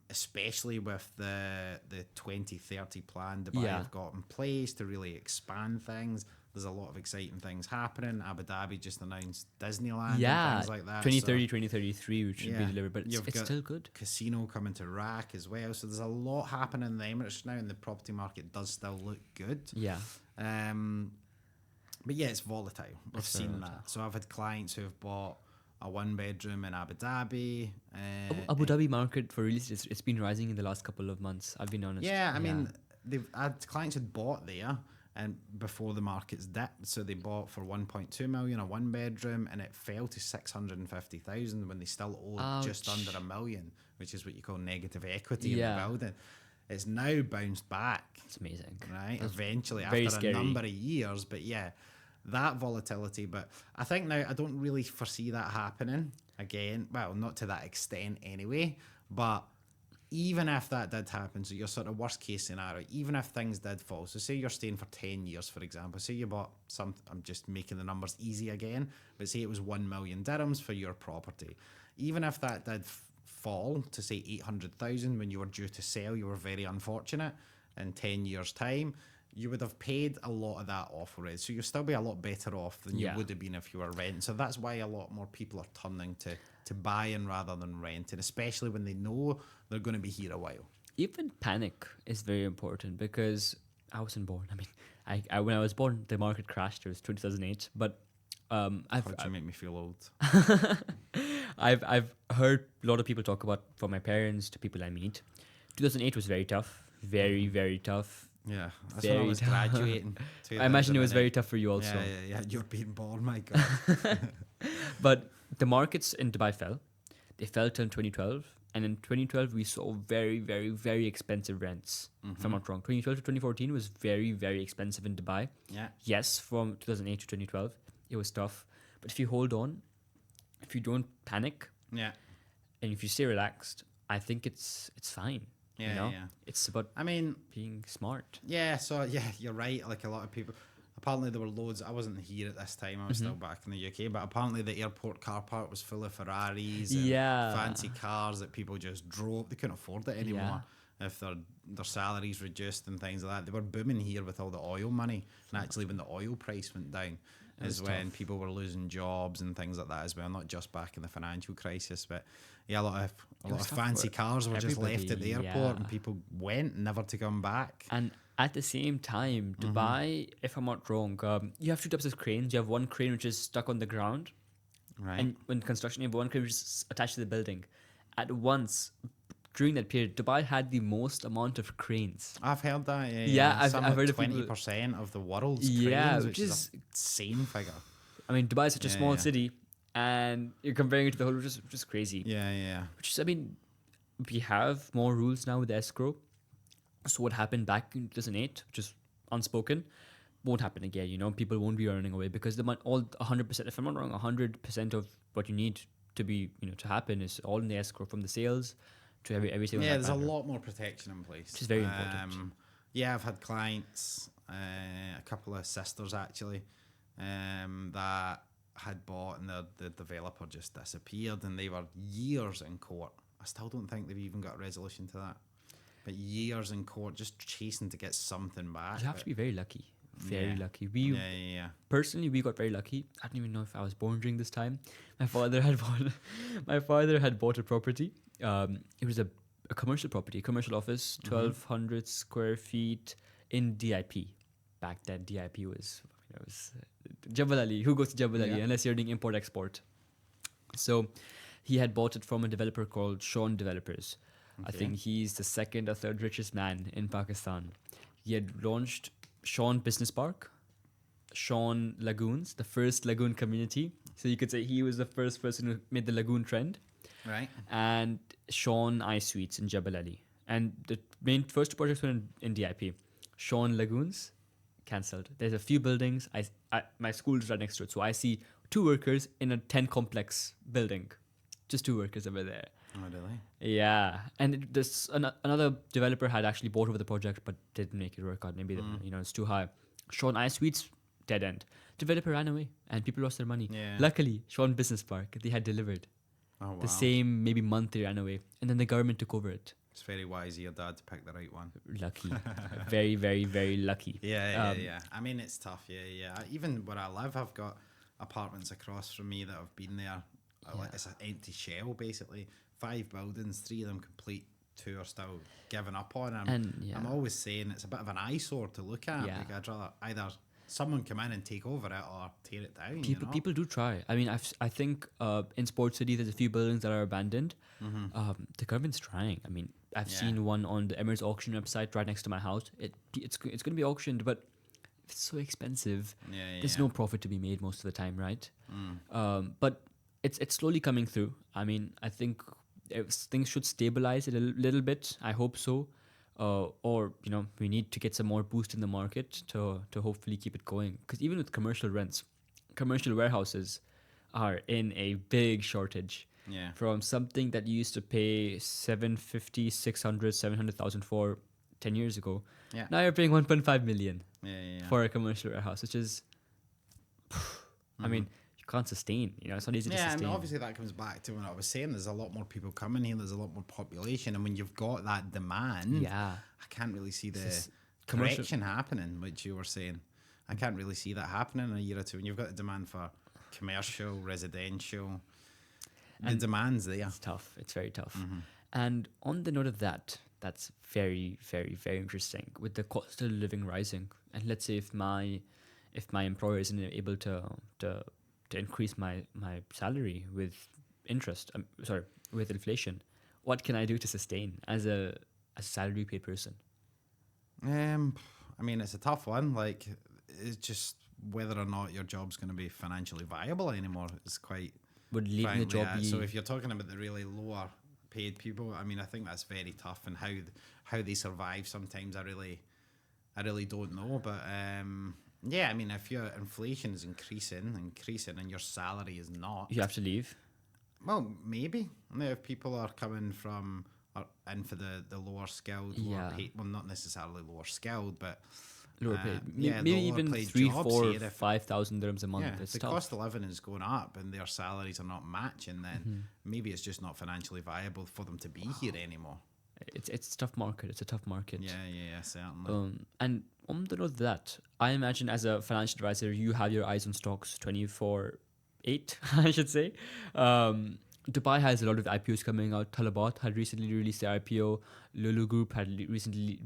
especially with the 2030 plan Dubai have got in place to really expand things. There's a lot of exciting things happening. Abu Dhabi just announced Disneyland and things like that. 2030, 2033, which should be delivered, but it's still good. Casino coming to Iraq as well. So there's a lot happening in the Emirates now, and the property market does still look good. Yeah. But yeah, it's volatile. We've seen that. So I've had clients who have bought a 1-bedroom in Abu Dhabi. Abu Dhabi market for real estate, it's been rising in the last couple of months. I've been honest. Yeah, I mean, they've had clients had bought there. And before the market's dipped, so they bought for 1.2 million a 1-bedroom, and it fell to 650,000 when they still owed just under $1 million, which is what you call negative equity in the building. It's now bounced back. It's amazing, right? Eventually, after a number of years, but that volatility. But I think now I don't really foresee that happening again. Well, not to that extent anyway. But even if that did happen, so your sort of worst case scenario, even if things did fall, so say you're staying for 10 years, for example, say you bought I'm just making the numbers easy again, but say it was 1 million dirhams for your property. Even if that did fall to say 800,000 when you were due to sell, you were very unfortunate, in 10 years time, you would have paid a lot of that off already. So you'll still be a lot better off than you would have been if you were renting. So that's why a lot more people are turning to buying rather than renting, especially when they know they're going to be here a while. Even panic is very important, because I wasn't born. I mean, I when I was born, the market crashed. It was 2008. But Thought you make me feel old. I've heard a lot of people talk about, from my parents to people I meet. 2008 was very tough, very tough. Yeah, that's when I was graduating. I imagine it was 2008. very tough for you also. Yeah. You're being born, my God. But the markets in Dubai fell. They fell till 2012. And in 2012, we saw very expensive rents, if I'm not wrong. 2012 to 2014 was very expensive in Dubai. Yeah. Yes, from 2008 to 2012, it was tough. But if you hold on, if you don't panic, Yeah. and if you stay relaxed, I think it's fine. Yeah, you know? yeah. It's about I mean, being smart. yeah, so yeah, you're right. Like a lot of people, apparently there were loads. I wasn't here at this time. I was still back in the UK, but apparently the airport car park was full of Ferraris and Yeah. fancy cars that people just drove. They couldn't afford it anymore. If their salaries reduced and things like that. They were booming here with all the oil money. And actually when the oil price went down is when people were losing jobs and things like that as well. Not just back in the financial crisis, but yeah, a lot of fancy cars were just left at the airport and people went never to come back. And at the same time, Dubai, if I'm not wrong, you have two types of cranes. You have one crane which is stuck on the ground. Right. And when construction, you have one crane which is attached to the building. At once, during that period, Dubai had the most amount of cranes. I've heard that. Yeah, I've Something heard like of people- 20% of the world's Yeah, cranes, which which is- is an insane figure. I mean, Dubai is such a small yeah. city, and you're comparing it to the whole, which is crazy. Yeah. Which is, I mean, we have more rules now with escrow. So what happened back in 2008, which is unspoken, won't happen again. You know, people won't be running away because all 100%. If I'm not wrong, 100% of what you need to be, to happen is all in the escrow, from the sales to every single. Yeah, there's a lot more protection in place. Which is very important. Yeah, I've had clients, a couple of sisters actually, that had bought and the developer just disappeared and they were years in court. I still don't think they've even got a resolution to that. But years in court just chasing to get something back. You have to be very lucky. Very lucky. Yeah. Personally, we got very lucky. I don't even know if I was born during this time. My father had bought a property. It was a commercial property, a commercial office, 1,200 square feet in DIP. Back then, DIP was Jebel Ali. Who goes to Jebel Ali unless you're doing import export? So he had bought it from a developer called Sean Developers. I think he's the second or third richest man in Pakistan. He had launched Sean Business Park, Sean Lagoons, the first lagoon community. So you could say he was the first person who made the lagoon trend. Right. And Sean Ice Suites in Jebel Ali. And the first two projects were in DIP. Sean Lagoons, cancelled. There's a few buildings. My school is right next to it. So I see 2 workers in a 10 complex building. Just 2 workers over there. Oh, really? Yeah. And another developer had actually bought over the project but didn't make it work out. Maybe it's too high. Sean Ice Suites, dead end. Developer ran away and people lost their money. Yeah. Luckily, Sean Business Park, they had delivered. Oh, wow. The same maybe month they ran away. And then the government took over it. It's very wise of your dad to pick the right one. Lucky. very lucky. Yeah. I mean, it's tough. Yeah. Even where I live, I've got apartments across from me that have been there. Like, it's an empty shell, basically. 5 buildings, 3 of them complete, 2 are still given up on. I'm always saying it's a bit of an eyesore to look at. Yeah. Like, I'd rather either someone come in and take over it or tear it down. People do try. I mean, I think in Sports City there's a few buildings that are abandoned. The government's trying. I mean, I've seen one on the Emirates auction website right next to my house. It's going to be auctioned, but it's so expensive. There's no profit to be made most of the time, right? But it's slowly coming through. I mean, I think things should stabilize it a little bit. I hope so. Or we need to get some more boost in the market to hopefully keep it going. Because even with commercial rents, commercial warehouses are in a big shortage. Yeah. From something that you used to pay 750, 600, 700,000 for 10 years ago. Yeah. Now you're paying 1.5 million For for a commercial warehouse, which is, I mean, you can't sustain. It's not easy to sustain. And obviously that comes back to when I was saying there's a lot more people coming here. There's a lot more population, and when you've got that demand, I can't really see the correction happening. Which you were saying, I can't really see that happening in a year or two. When you've got the demand for commercial, residential, the demand's there. It's tough. It's very tough. And on the note of that, That's very, very, very interesting. With the cost of living rising, and let's say if my employer isn't able to increase my salary with interest, sorry, with inflation, what can I do to sustain as a salary paid person? I mean, it's a tough one. Like, it's just whether or not your job's going to be financially viable anymore is quite. Would leaving the Frankly, job be so if you're talking about the really lower paid people, I mean, I think that's very tough, and how they survive sometimes, I really don't know. But yeah, I mean, if your inflation is increasing, and your salary is not, you have to leave? well, maybe. I mean, if people are coming from in for the lower skilled, lower paid, well, not necessarily lower skilled, but Lower paid, yeah, maybe the lower even paid 3, jobs 4, here, if 5,000 dirhams a month. yeah, if It's the tough. cost of living is going up and their salaries are not matching, then maybe it's just not financially viable for them to be here anymore. It's a tough market. It's a tough market. Yeah, certainly. And on the note of that, I imagine as a financial advisor, you have your eyes on stocks 24/8, I should say. Dubai has a lot of IPOs coming out. Talabat had recently released their IPO. Lulu Group had recently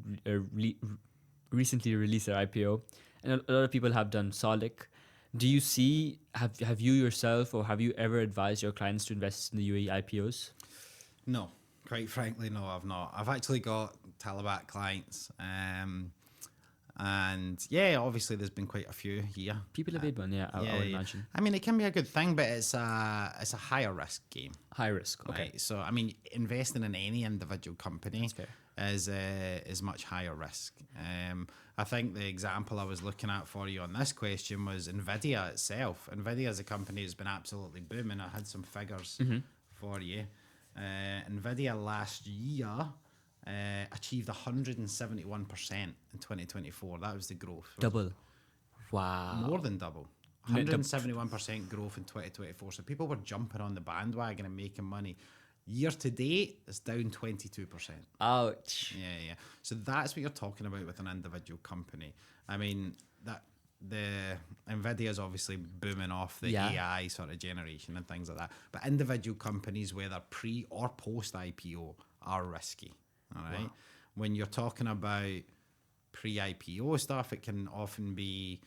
released their IPO, and a lot of people have done Salik. Do you see? Have you yourself, or have you ever advised your clients to invest in the UAE IPOs? No, quite frankly, no, I've not. I've actually got Talabat clients, and yeah, obviously there's been quite a few here. People have made one, yeah, I would imagine. I mean, it can be a good thing, but it's a higher risk game. High risk, okay. Right? So, I mean, investing in any individual company That's fair. is much higher risk. I think the example I was looking at for you on this question was Nvidia itself. Nvidia as a company has been absolutely booming. I had some figures for you. Nvidia last year achieved 171% in 2024. That was the growth. Double. Wow. More than double. 171% growth in 2024. So people were jumping on the bandwagon and making money. Year to date, it's down 22%. Ouch. Yeah. So that's what you're talking about with an individual company. I mean, that the Nvidia is obviously booming off the AI sort of generation and things like that. But individual companies, whether pre or post IPO, are risky. All right. Wow. When you're talking about pre-IPO stuff, it can often be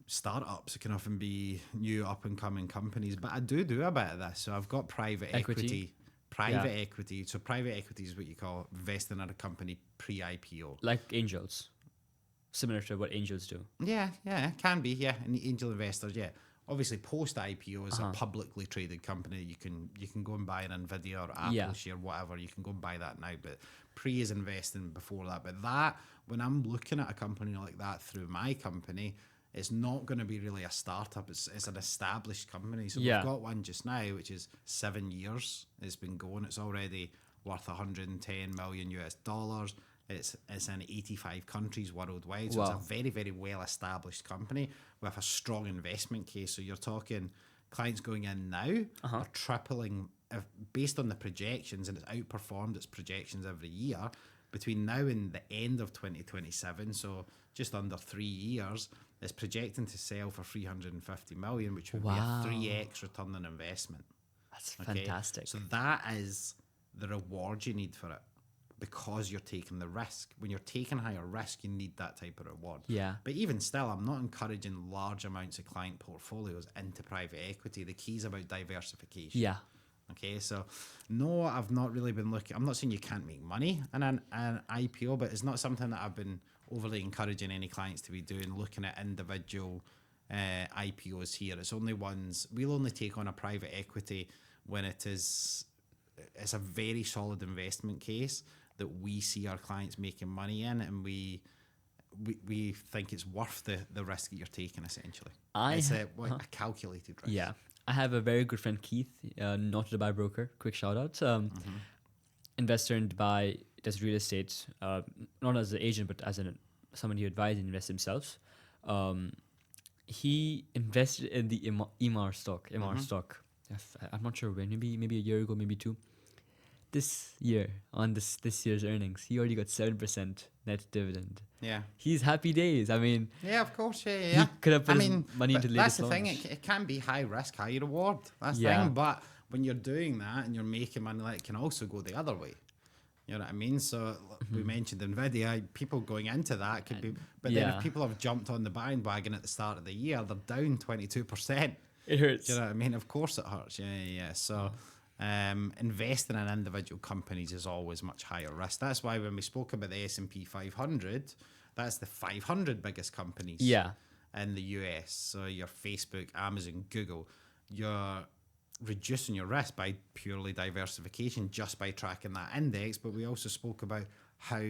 startups. It can often be new up-and-coming companies. But I do a bit of this. So I've got private equity. So private equity is what you call investing in a company pre-IPO. Like angels. Similar to what angels do. Yeah, it can be, yeah. And angel investors, yeah. Obviously, post-IPO is a publicly traded company. You can go and buy an Nvidia or Apple share, whatever. You can go and buy that now. But pre is investing before that. But that, when I'm looking at a company like that through my company, it's not going to be really a startup. It's an established company. So we've got one just now, which is 7 years. It's been going. It's already worth $110 million US. It's in 85 countries worldwide. So it's a very, very well-established company with a strong investment case. So you're talking clients going in now are tripling, based on the projections, and it's outperformed its projections every year, between now and the end of 2027, so just under 3 years, it's projecting to sell for 350 million, which would be a 3x return on investment. That's fantastic. So that is the reward you need for it, because you're taking the risk. When you're taking higher risk, you need that type of reward. Yeah. But even still, I'm not encouraging large amounts of client portfolios into private equity. The key is about diversification. Yeah. Okay, so no, I've not really been looking. I'm not saying you can't make money in an IPO, but it's not something that I've been overly encouraging any clients to be doing, looking at individual IPOs here. It's only ones, we'll only take on a private equity when it's a very solid investment case that we see our clients making money in, and we think it's worth the risk that you're taking, essentially. It's a calculated risk. Yeah. I have a very good friend, Keith, not a Dubai broker. Quick shout out. Investor in Dubai, does real estate, not as an agent, but as someone who advises and invests himself. He invested in the Emaar stock. I'm not sure when, maybe a year ago, maybe two. This year, on this year's earnings, he already got 7% net dividend. Yeah. He's happy days. I mean... Yeah, of course, yeah. He could have put his money into the latest That's the thing, it can be high risk, high reward. That's the thing. But when you're doing that and you're making money, like, it can also go the other way. You know what I mean? So we mentioned NVIDIA, people going into that could be, but then if people have jumped on the bandwagon at the start of the year, they're down 22%. It hurts. Do you know what I mean? Of course it hurts. Yeah. So investing in individual companies is always much higher risk. That's why when we spoke about the S&P 500, that's the 500 biggest companies in the US. So your Facebook, Amazon, Google, you're reducing your risk by purely diversification just by tracking that index. But we also spoke about how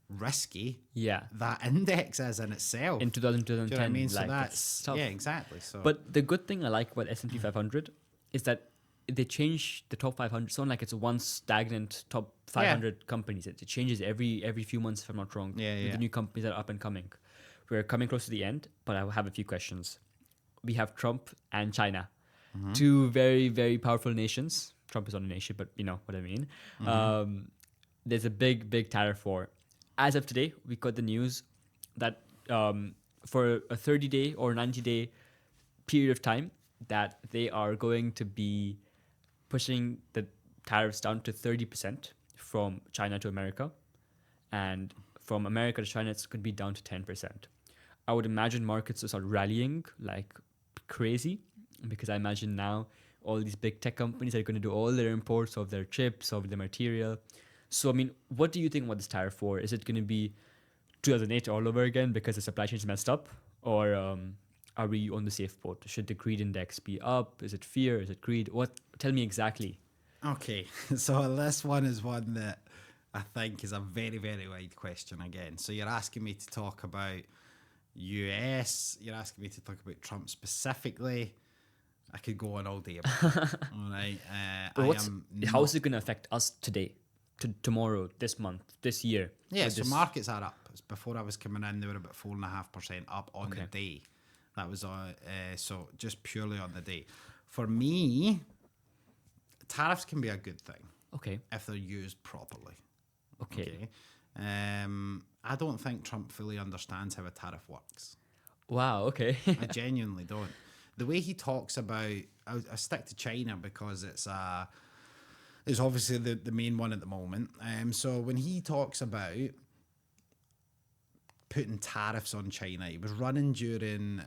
risky that index is in itself in 2010. Do you know what I mean? So like, that's tough. Yeah, exactly. So but the good thing I like about S&P 500 is that they change the top 500. It's not like it's one stagnant top 500 companies. It changes every few months, if I'm not wrong. With the new companies that are up and coming. We're coming close to the end, but I have a few questions. We have Trump and China, two very, very powerful nations. Trump is not a nation, but you know what I mean. There's a big tariff war. As of today, we got the news that for a 30-day or 90-day period of time, that they are going to be pushing the tariffs down to 30% from China to America. And from America to China, it's going to be down to 10%. I would imagine markets will start rallying like crazy, because I imagine now all these big tech companies are going to do all their imports of their chips, of their material. So, I mean, what do you think about this tariff war? Is it going to be 2008 all over again because the supply chain is messed up? Or are we on the safe boat? Should the greed index be up? Is it fear? Is it greed? What? Tell me exactly. Okay, so this one is one that I think is a very, very wide question again. So you're asking me to talk about US, you're asking me to talk about Trump specifically. I could go on all day about it. All right. But how is it going to affect us today, tomorrow, this month, this year? Yeah, so markets are up. Before I was coming in, they were about 4.5% up on the day. That was so just purely on the day. For me, tariffs can be a good thing. Okay. If they're used properly. Okay. I don't think Trump fully understands how a tariff works. Wow, okay. I genuinely don't. The way he talks about, I stick to China because it's obviously the main one at the moment. So when he talks about putting tariffs on China, he was running during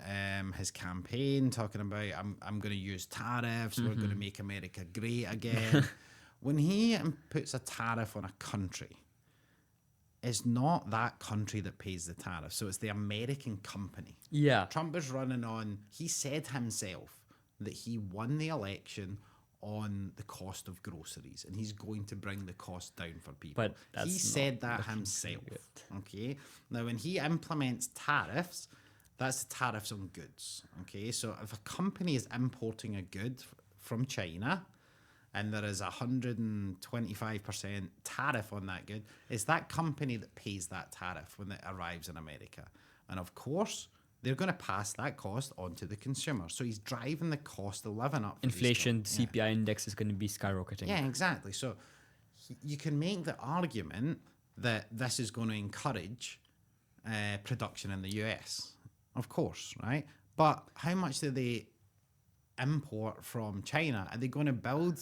his campaign talking about, I'm going to use tariffs, we're going to make America great again. When he puts a tariff on a country, it's not that country that pays the tariff. So it's the American company. Yeah. Trump is running on, he said himself that he won the election on the cost of groceries, and he's going to bring the cost down for people. But that's he said that himself. Okay. Now, when he implements tariffs, that's the tariffs on goods. Okay. So if a company is importing a good from China, and there is 125% tariff on that good, it's that company that pays that tariff when it arrives in America. And of course, they're going to pass that cost on to the consumer. So he's driving the cost of living up. Inflation, CPI index is going to be skyrocketing. Yeah, exactly. So you can make the argument that this is going to encourage production in the US, of course, right? But how much do they import from China? Are they going to build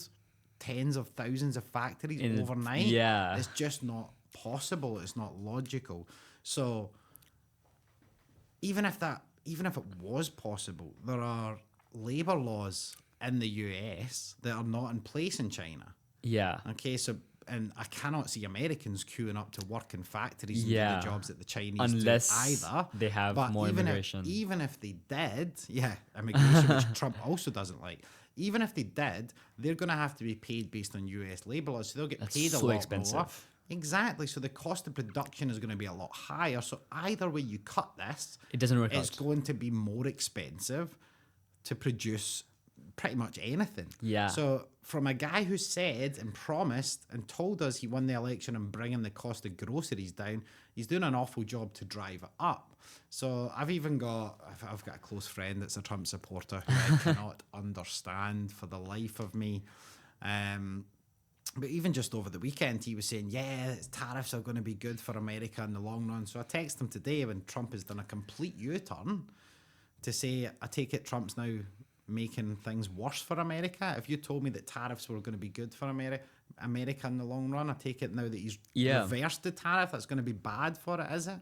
tens of thousands of factories overnight? Yeah. It's just not possible. It's not logical. So even if it was possible, there are labor laws in the US that are not in place in China. Yeah. Okay, so and I cannot see Americans queuing up to work in factories and do the jobs that the Chinese unless do either. They have more immigration. Even if they did, immigration, which Trump also doesn't like. Even if they did, they're going to have to be paid based on US labor laws, so they'll get paid a lot more. Exactly. So the cost of production is going to be a lot higher. So either way you cut this, it doesn't work out. It's going to be more expensive to produce pretty much anything. Yeah. So from a guy who said and promised and told us he won the election and bringing the cost of groceries down, he's doing an awful job to drive it up. So I've got a close friend that's a Trump supporter who I cannot understand for the life of me. But even just over the weekend, he was saying, tariffs are going to be good for America in the long run. So I texted him today when Trump has done a complete U-turn to say, I take it Trump's now making things worse for America. If you told me that tariffs were going to be good for America in the long run, I take it now that he's reversed the tariff, that's going to be bad for it, is it?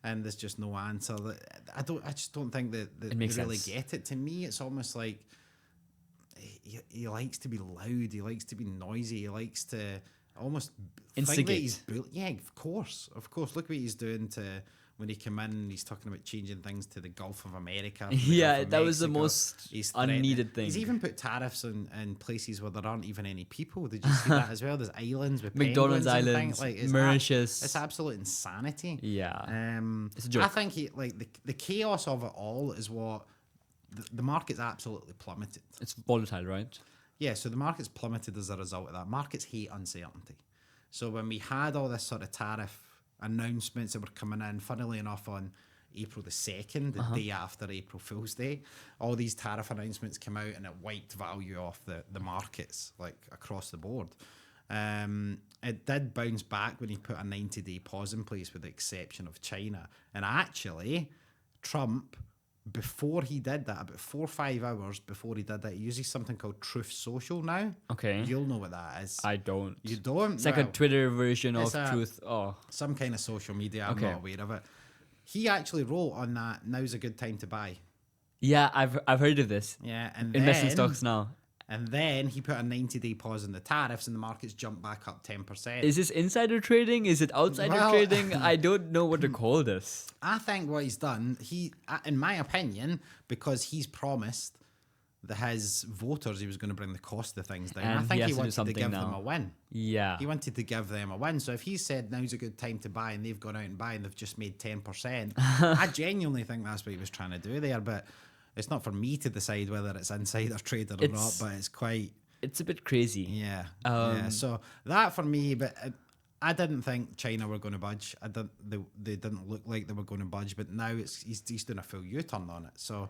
And there's just no answer. I just don't think that they really get it. To me, it's almost like he likes to be loud. He likes to be noisy. He likes to almost instigate. Yeah, of course. Look what he's doing to when he came in. He's talking about changing things to the Gulf of America. Yeah, that was the most unneeded thing. He's even put tariffs in places where there aren't even any people. Did you see that as well? There's islands with McDonald's penguins islands, and things. Mauritius. It's absolute insanity. Yeah, it's a joke. I think the chaos of it all is what the market's absolutely plummeted. It's volatile, right? Yeah, so the market's plummeted as a result of that. Markets hate uncertainty. So when we had all this sort of tariff announcements that were coming in, funnily enough, on April the 2nd, the day after April Fool's Day, all these tariff announcements came out and it wiped value off the markets, like across the board. It did bounce back when he put a 90-day pause in place with the exception of China. And actually, Trump, before he did that, about 4 or 5 hours before he did that, he uses something called Truth Social now. Okay. You'll know what that is. I don't. You don't? It's like a Twitter version of Truth. Oh. Some kind of social media. I'm not aware of it. He actually wrote on that, now's a good time to buy. Yeah, I've heard of this. Yeah. And invest in stocks now. And then he put a 90-day pause on the tariffs and the markets jumped back up 10%. Is this insider trading? Is it outsider trading? I don't know what to call this. I think what he's done, in my opinion, because he's promised his voters he was going to bring the cost of things down. And I think he wanted to give them a win. Yeah. He wanted to give them a win. So if he said now's a good time to buy and they've gone out and buy and they've just made 10%, I genuinely think that's what he was trying to do there. But it's not for me to decide whether it's insider trading or not, but it's a bit crazy. Yeah. Yeah. So that for me, but I didn't think China were going to budge. They didn't look like they were going to budge, but now he's doing a full U-turn on it. So,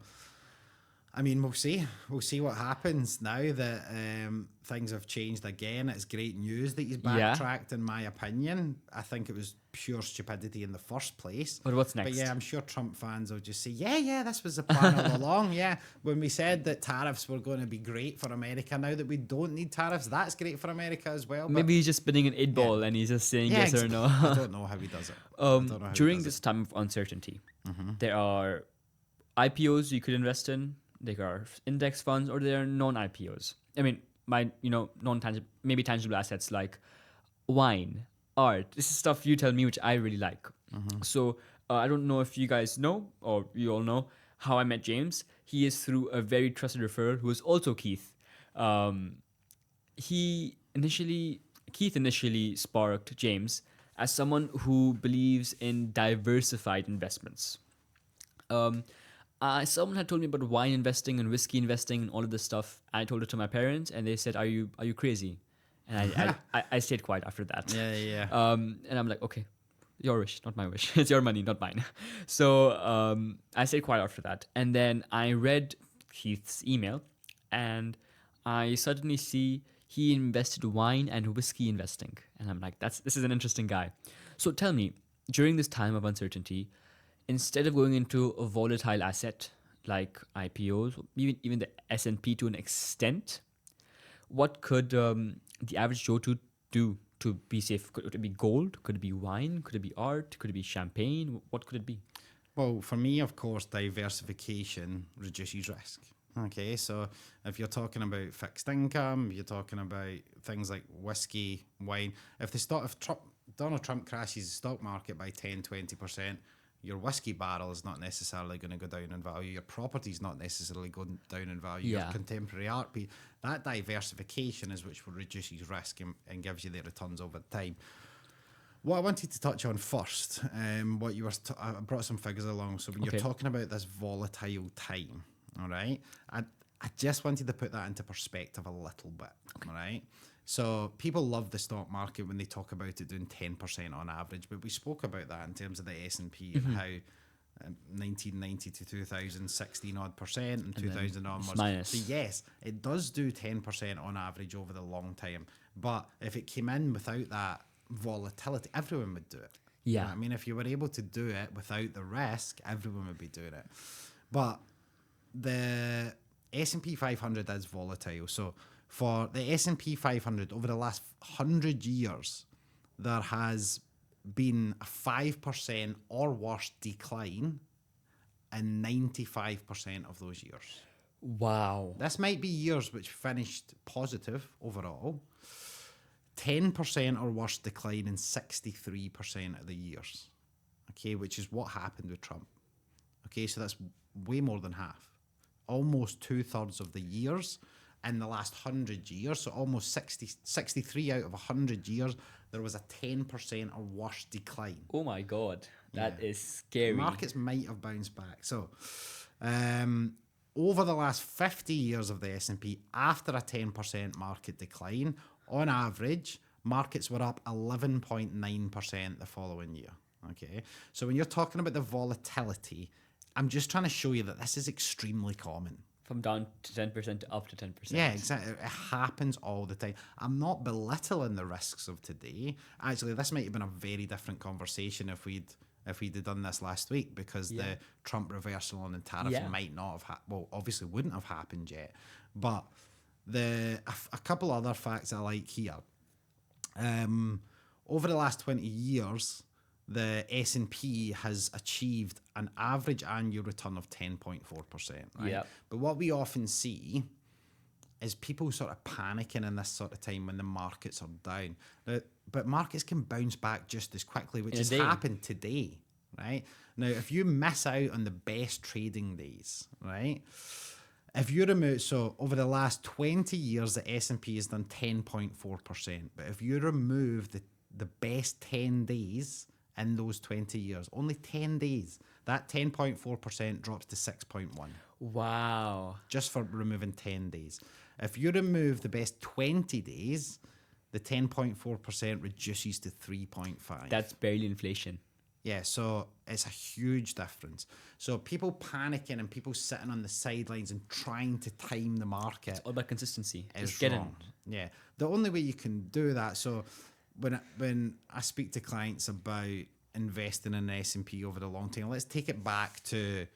I mean, we'll see. We'll see what happens now that things have changed again. It's great news that he's backtracked, in my opinion. I think it was pure stupidity in the first place. But what's next? But yeah, I'm sure Trump fans will just say, yeah, this was the plan all along. Yeah, when we said that tariffs were going to be great for America, now that we don't need tariffs, that's great for America as well. But maybe he's just spinning an 8-ball and he's just saying yes or no. I don't know how he does it. During this time of uncertainty, there are IPOs you could invest in. There are index funds, or there are non-IPOs. I mean, non-tangible, maybe tangible assets like wine, art. This is stuff you tell me, which I really like. So I don't know if you guys know, or you all know, how I met James. He is through a very trusted referral who is also Keith. Keith initially sparked James as someone who believes in diversified investments. Someone had told me about wine investing and whiskey investing and all of this stuff. I told it to my parents, and they said, "Are you crazy?" And I stayed quiet after that. Yeah. And I'm like, okay, your wish, not my wish. It's your money, not mine. So I stayed quiet after that, and then I read Keith's email, and I suddenly see he invested wine and whiskey investing, and I'm like, this is an interesting guy. So tell me, during this time of uncertainty, instead of going into a volatile asset like IPOs, even the S&P to an extent, what could the average Joe do to be safe? Could it be gold? Could it be wine? Could it be art? Could it be champagne? What could it be? Well, for me, of course, diversification reduces risk. Okay, so if you're talking about fixed income, if you're talking about things like whiskey, wine, if Donald Trump crashes the stock market by 10-20%, your whiskey barrel is not necessarily going to go down in value. Your property's not necessarily going down in value. Yeah. Your contemporary art, that diversification is which will reduce your risk and gives you the returns over time. What I wanted to touch on first, what you were, I brought some figures along. So when you're talking about this volatile time, all right, I just wanted to put that into perspective a little bit, all right. So people love the stock market when they talk about it doing 10% on average, but we spoke about that in terms of the S&P and how 1990 to 2016 odd percent and 2000 onwards. Minus. So yes, it does do 10% on average over the long time, but if it came in without that volatility, everyone would do it. Yeah. You know what I mean, if you were able to do it without the risk, everyone would be doing it. But S&P 500 is volatile. So for the S&P 500 over the last 100 years, there has been a 5% or worse decline in 95% of those years. Wow. This might be years which finished positive overall. 10% or worse decline in 63% of the years. Okay, which is what happened with Trump. Okay, so that's way more than half. Almost 2/3 of the years in the last 100 years, so almost 63 out of 100 years, there was a 10% or worse decline. Oh my God. That is scary. Markets might have bounced back. So, over the last 50 years of the S&P, after a 10% market decline, on average, markets were up 11.9% the following year. Okay, so when you're talking about the volatility, I'm just trying to show you that this is extremely common. From down to 10% to up to 10%. Yeah, exactly. It happens all the time. I'm not belittling the risks of today. Actually, this might have been a very different conversation if we'd done this last week, because the Trump reversal on the tariffs might not have obviously wouldn't have happened yet. But a couple other facts I like here. Over the last 20 years, the S&P has achieved an average annual return of 10.4%. Right? Yep. But what we often see is people sort of panicking in this sort of time when the markets are down. But markets can bounce back just as quickly, which has happened today, right? Now, if you miss out on the best trading days, right? If you remove, so over the last 20 years, the S&P has done 10.4%. But if you remove the best 10 days in those 20 years, only 10 days, that 10.4% drops to 6.1. Wow. Just for removing 10 days. If you remove the best 20 days, the 10.4% reduces to 3.5. That's barely inflation. Yeah, so it's a huge difference. So people panicking and people sitting on the sidelines and trying to time the market. It's all about consistency. Is wrong. Yeah. The only way you can do that, so when I speak to clients about investing in the S&P over the long term, let's take it back to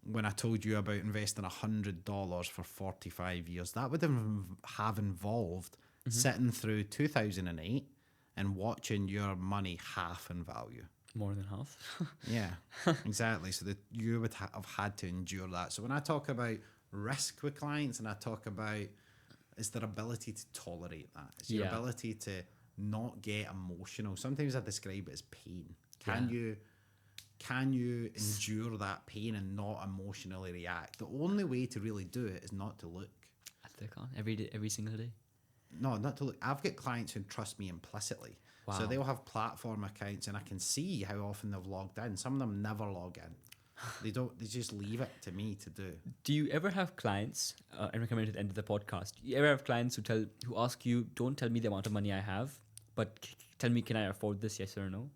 when I told you about investing $100 for 45 years. That would have involved sitting through 2008 and watching your money half in value. More than half. Yeah, exactly. So that you would have had to endure that. So when I talk about risk with clients, and I talk about it's their ability to tolerate that. It's your ability to not get emotional. Sometimes I describe it as pain. Can you endure that pain and not emotionally react? The only way to really do it is not to look. I still can't. Every single day. No, not to look. I've got clients who trust me implicitly. Wow. So they'll have platform accounts and I can see how often they've logged in. Some of them never log in. They just leave it to me to do. Do you ever have clients, and we're coming to the end of the podcast, do you ever have clients who ask you, don't tell me the amount of money I have, but tell me, can I afford this, yes or no?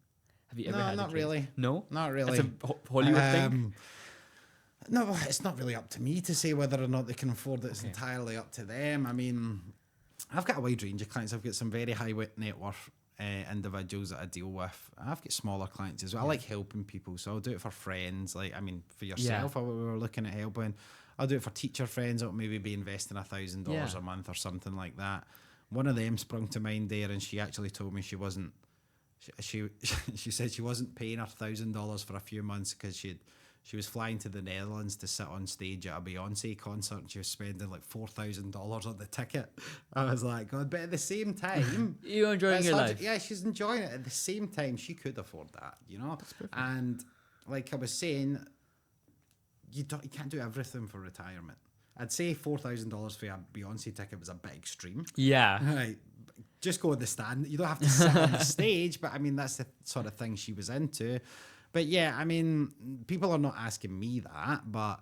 Have you ever had not really. No? Not really. That's a Hollywood thing? No, it's not really up to me to say whether or not they can afford it. It's entirely up to them. I mean, I've got a wide range of clients. I've got some very high net worth individuals that I deal with. I've got smaller clients as well. I like helping people, so I'll do it for friends. For yourself, we were looking at helping. I'll do it for teacher friends. I'll maybe be investing $1,000 a month or something like that. One of them sprung to mind there, and she actually told me she wasn't. She said she wasn't paying her $1,000 for a few months because she was flying to the Netherlands to sit on stage at a Beyonce concert, and she was spending like $4,000 on the ticket. I was like, God, but at the same time, you're enjoying your life. Yeah, she's enjoying it. At the same time, she could afford that, you know. And like I was saying, you can't do everything for retirement. I'd say $4,000 for a Beyonce ticket was a bit extreme. Yeah. Right. Just go on the stand. You don't have to sit on the stage, but I mean, that's the sort of thing she was into. But yeah, I mean, people are not asking me that, but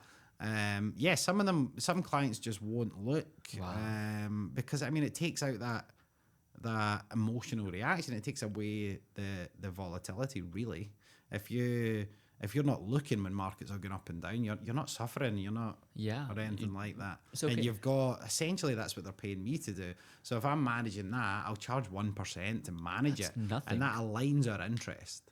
some clients just won't look. Wow. Because I mean, it takes out that emotional reaction. It takes away the volatility, really. If you're not looking when markets are going up and down, you're not suffering, you're not or anything like that. Okay. And you've got, essentially that's what they're paying me to do. So if I'm managing that, I'll charge 1% to manage it. Nothing. And that aligns our interest.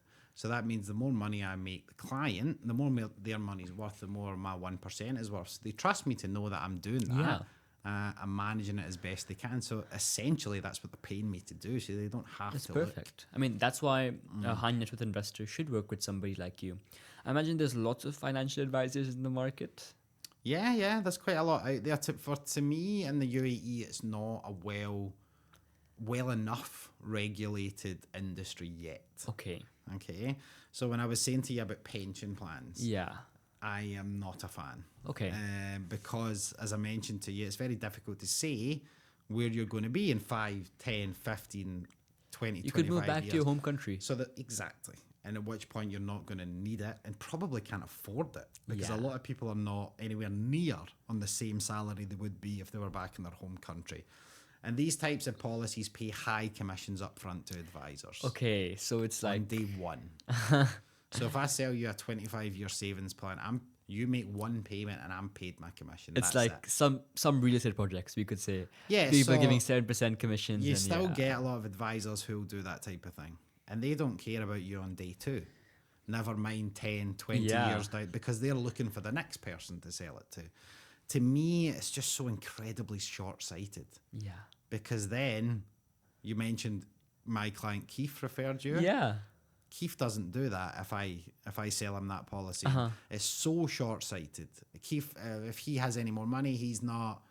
So that means the more money I make the client, the more their money's worth, the more my 1% is worth. So they trust me to know that I'm doing that. Yeah. I'm managing it as best they can. So essentially, that's what they're paying me to do. So they don't have That's to perfect. I mean, that's why a high net worth investor should work with somebody like you. I imagine there's lots of financial advisors in the market. Yeah, there's quite a lot out there. To me in the UAE, it's not a well enough regulated industry yet. Okay. Okay, so when I was saying to you about pension plans, Yeah. I am not a fan. Okay. Because as I mentioned to you, it's very difficult to say where you're going to be in 5, 10, 15, 20, You 25 could move back years. to your home country. So that exactly. And at which point you're not going to need it and probably can't afford it because Yeah. a lot of people are not anywhere near on the same salary they would be if they were back in their home country. And these types of policies pay high commissions up front to advisors. Okay, so it's On like day one. So if I sell you a 25-year savings plan, you make one payment and I'm paid my commission. it's That's like it. some real estate projects, we could say. Yeah, People are so giving 7% commissions. you and still yeah. get a lot of advisors who will do that type of thing. And they don't care about you on day two. Never mind 10, 20 Yeah. years down, because they're looking for the next person to sell it to. To me, it's just so incredibly short-sighted. Yeah. Because then, you mentioned my client Keith referred you. Yeah. Keith doesn't do that if I sell him that policy. Uh-huh. It's so short-sighted. Keith, if he has any more money, he's not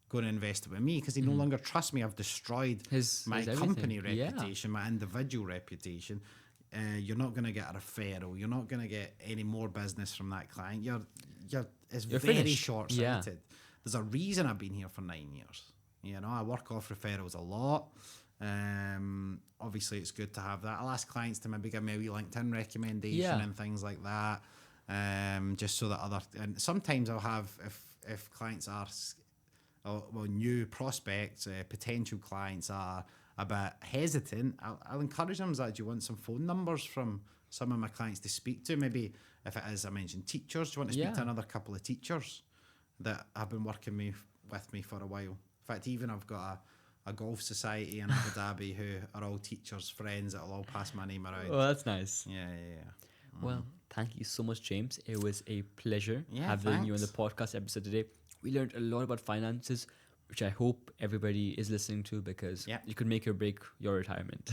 going to invest it with me because he no longer trusts me. I've destroyed my his company everything. Yeah. reputation, my individual reputation. You're not going to get a referral. You're not going to get any more business from that client. It's You're very finished. short-sighted. Yeah. There's a reason I've been here for 9 years. You know, I work off referrals a lot. Obviously, it's good to have that. I'll ask clients to maybe give me a wee LinkedIn recommendation Yeah. and things like that, just so that and sometimes I'll have if clients are new prospects, potential clients are a bit hesitant, I'll encourage them that do you want some phone numbers from some of my clients to speak to? Maybe if it is, I mentioned teachers. Do you want to speak to Yeah. another couple of teachers that have been working with me for a while? In fact, even I've got a golf society in Abu Dhabi who are all teachers, friends that'll all pass my name around. Oh, that's nice. Yeah. Well, thank you so much, James. It was a pleasure Yeah, having you on the thanks. podcast episode today. We learned a lot about finances, which I hope everybody is listening to because Yeah. you could make or break your retirement.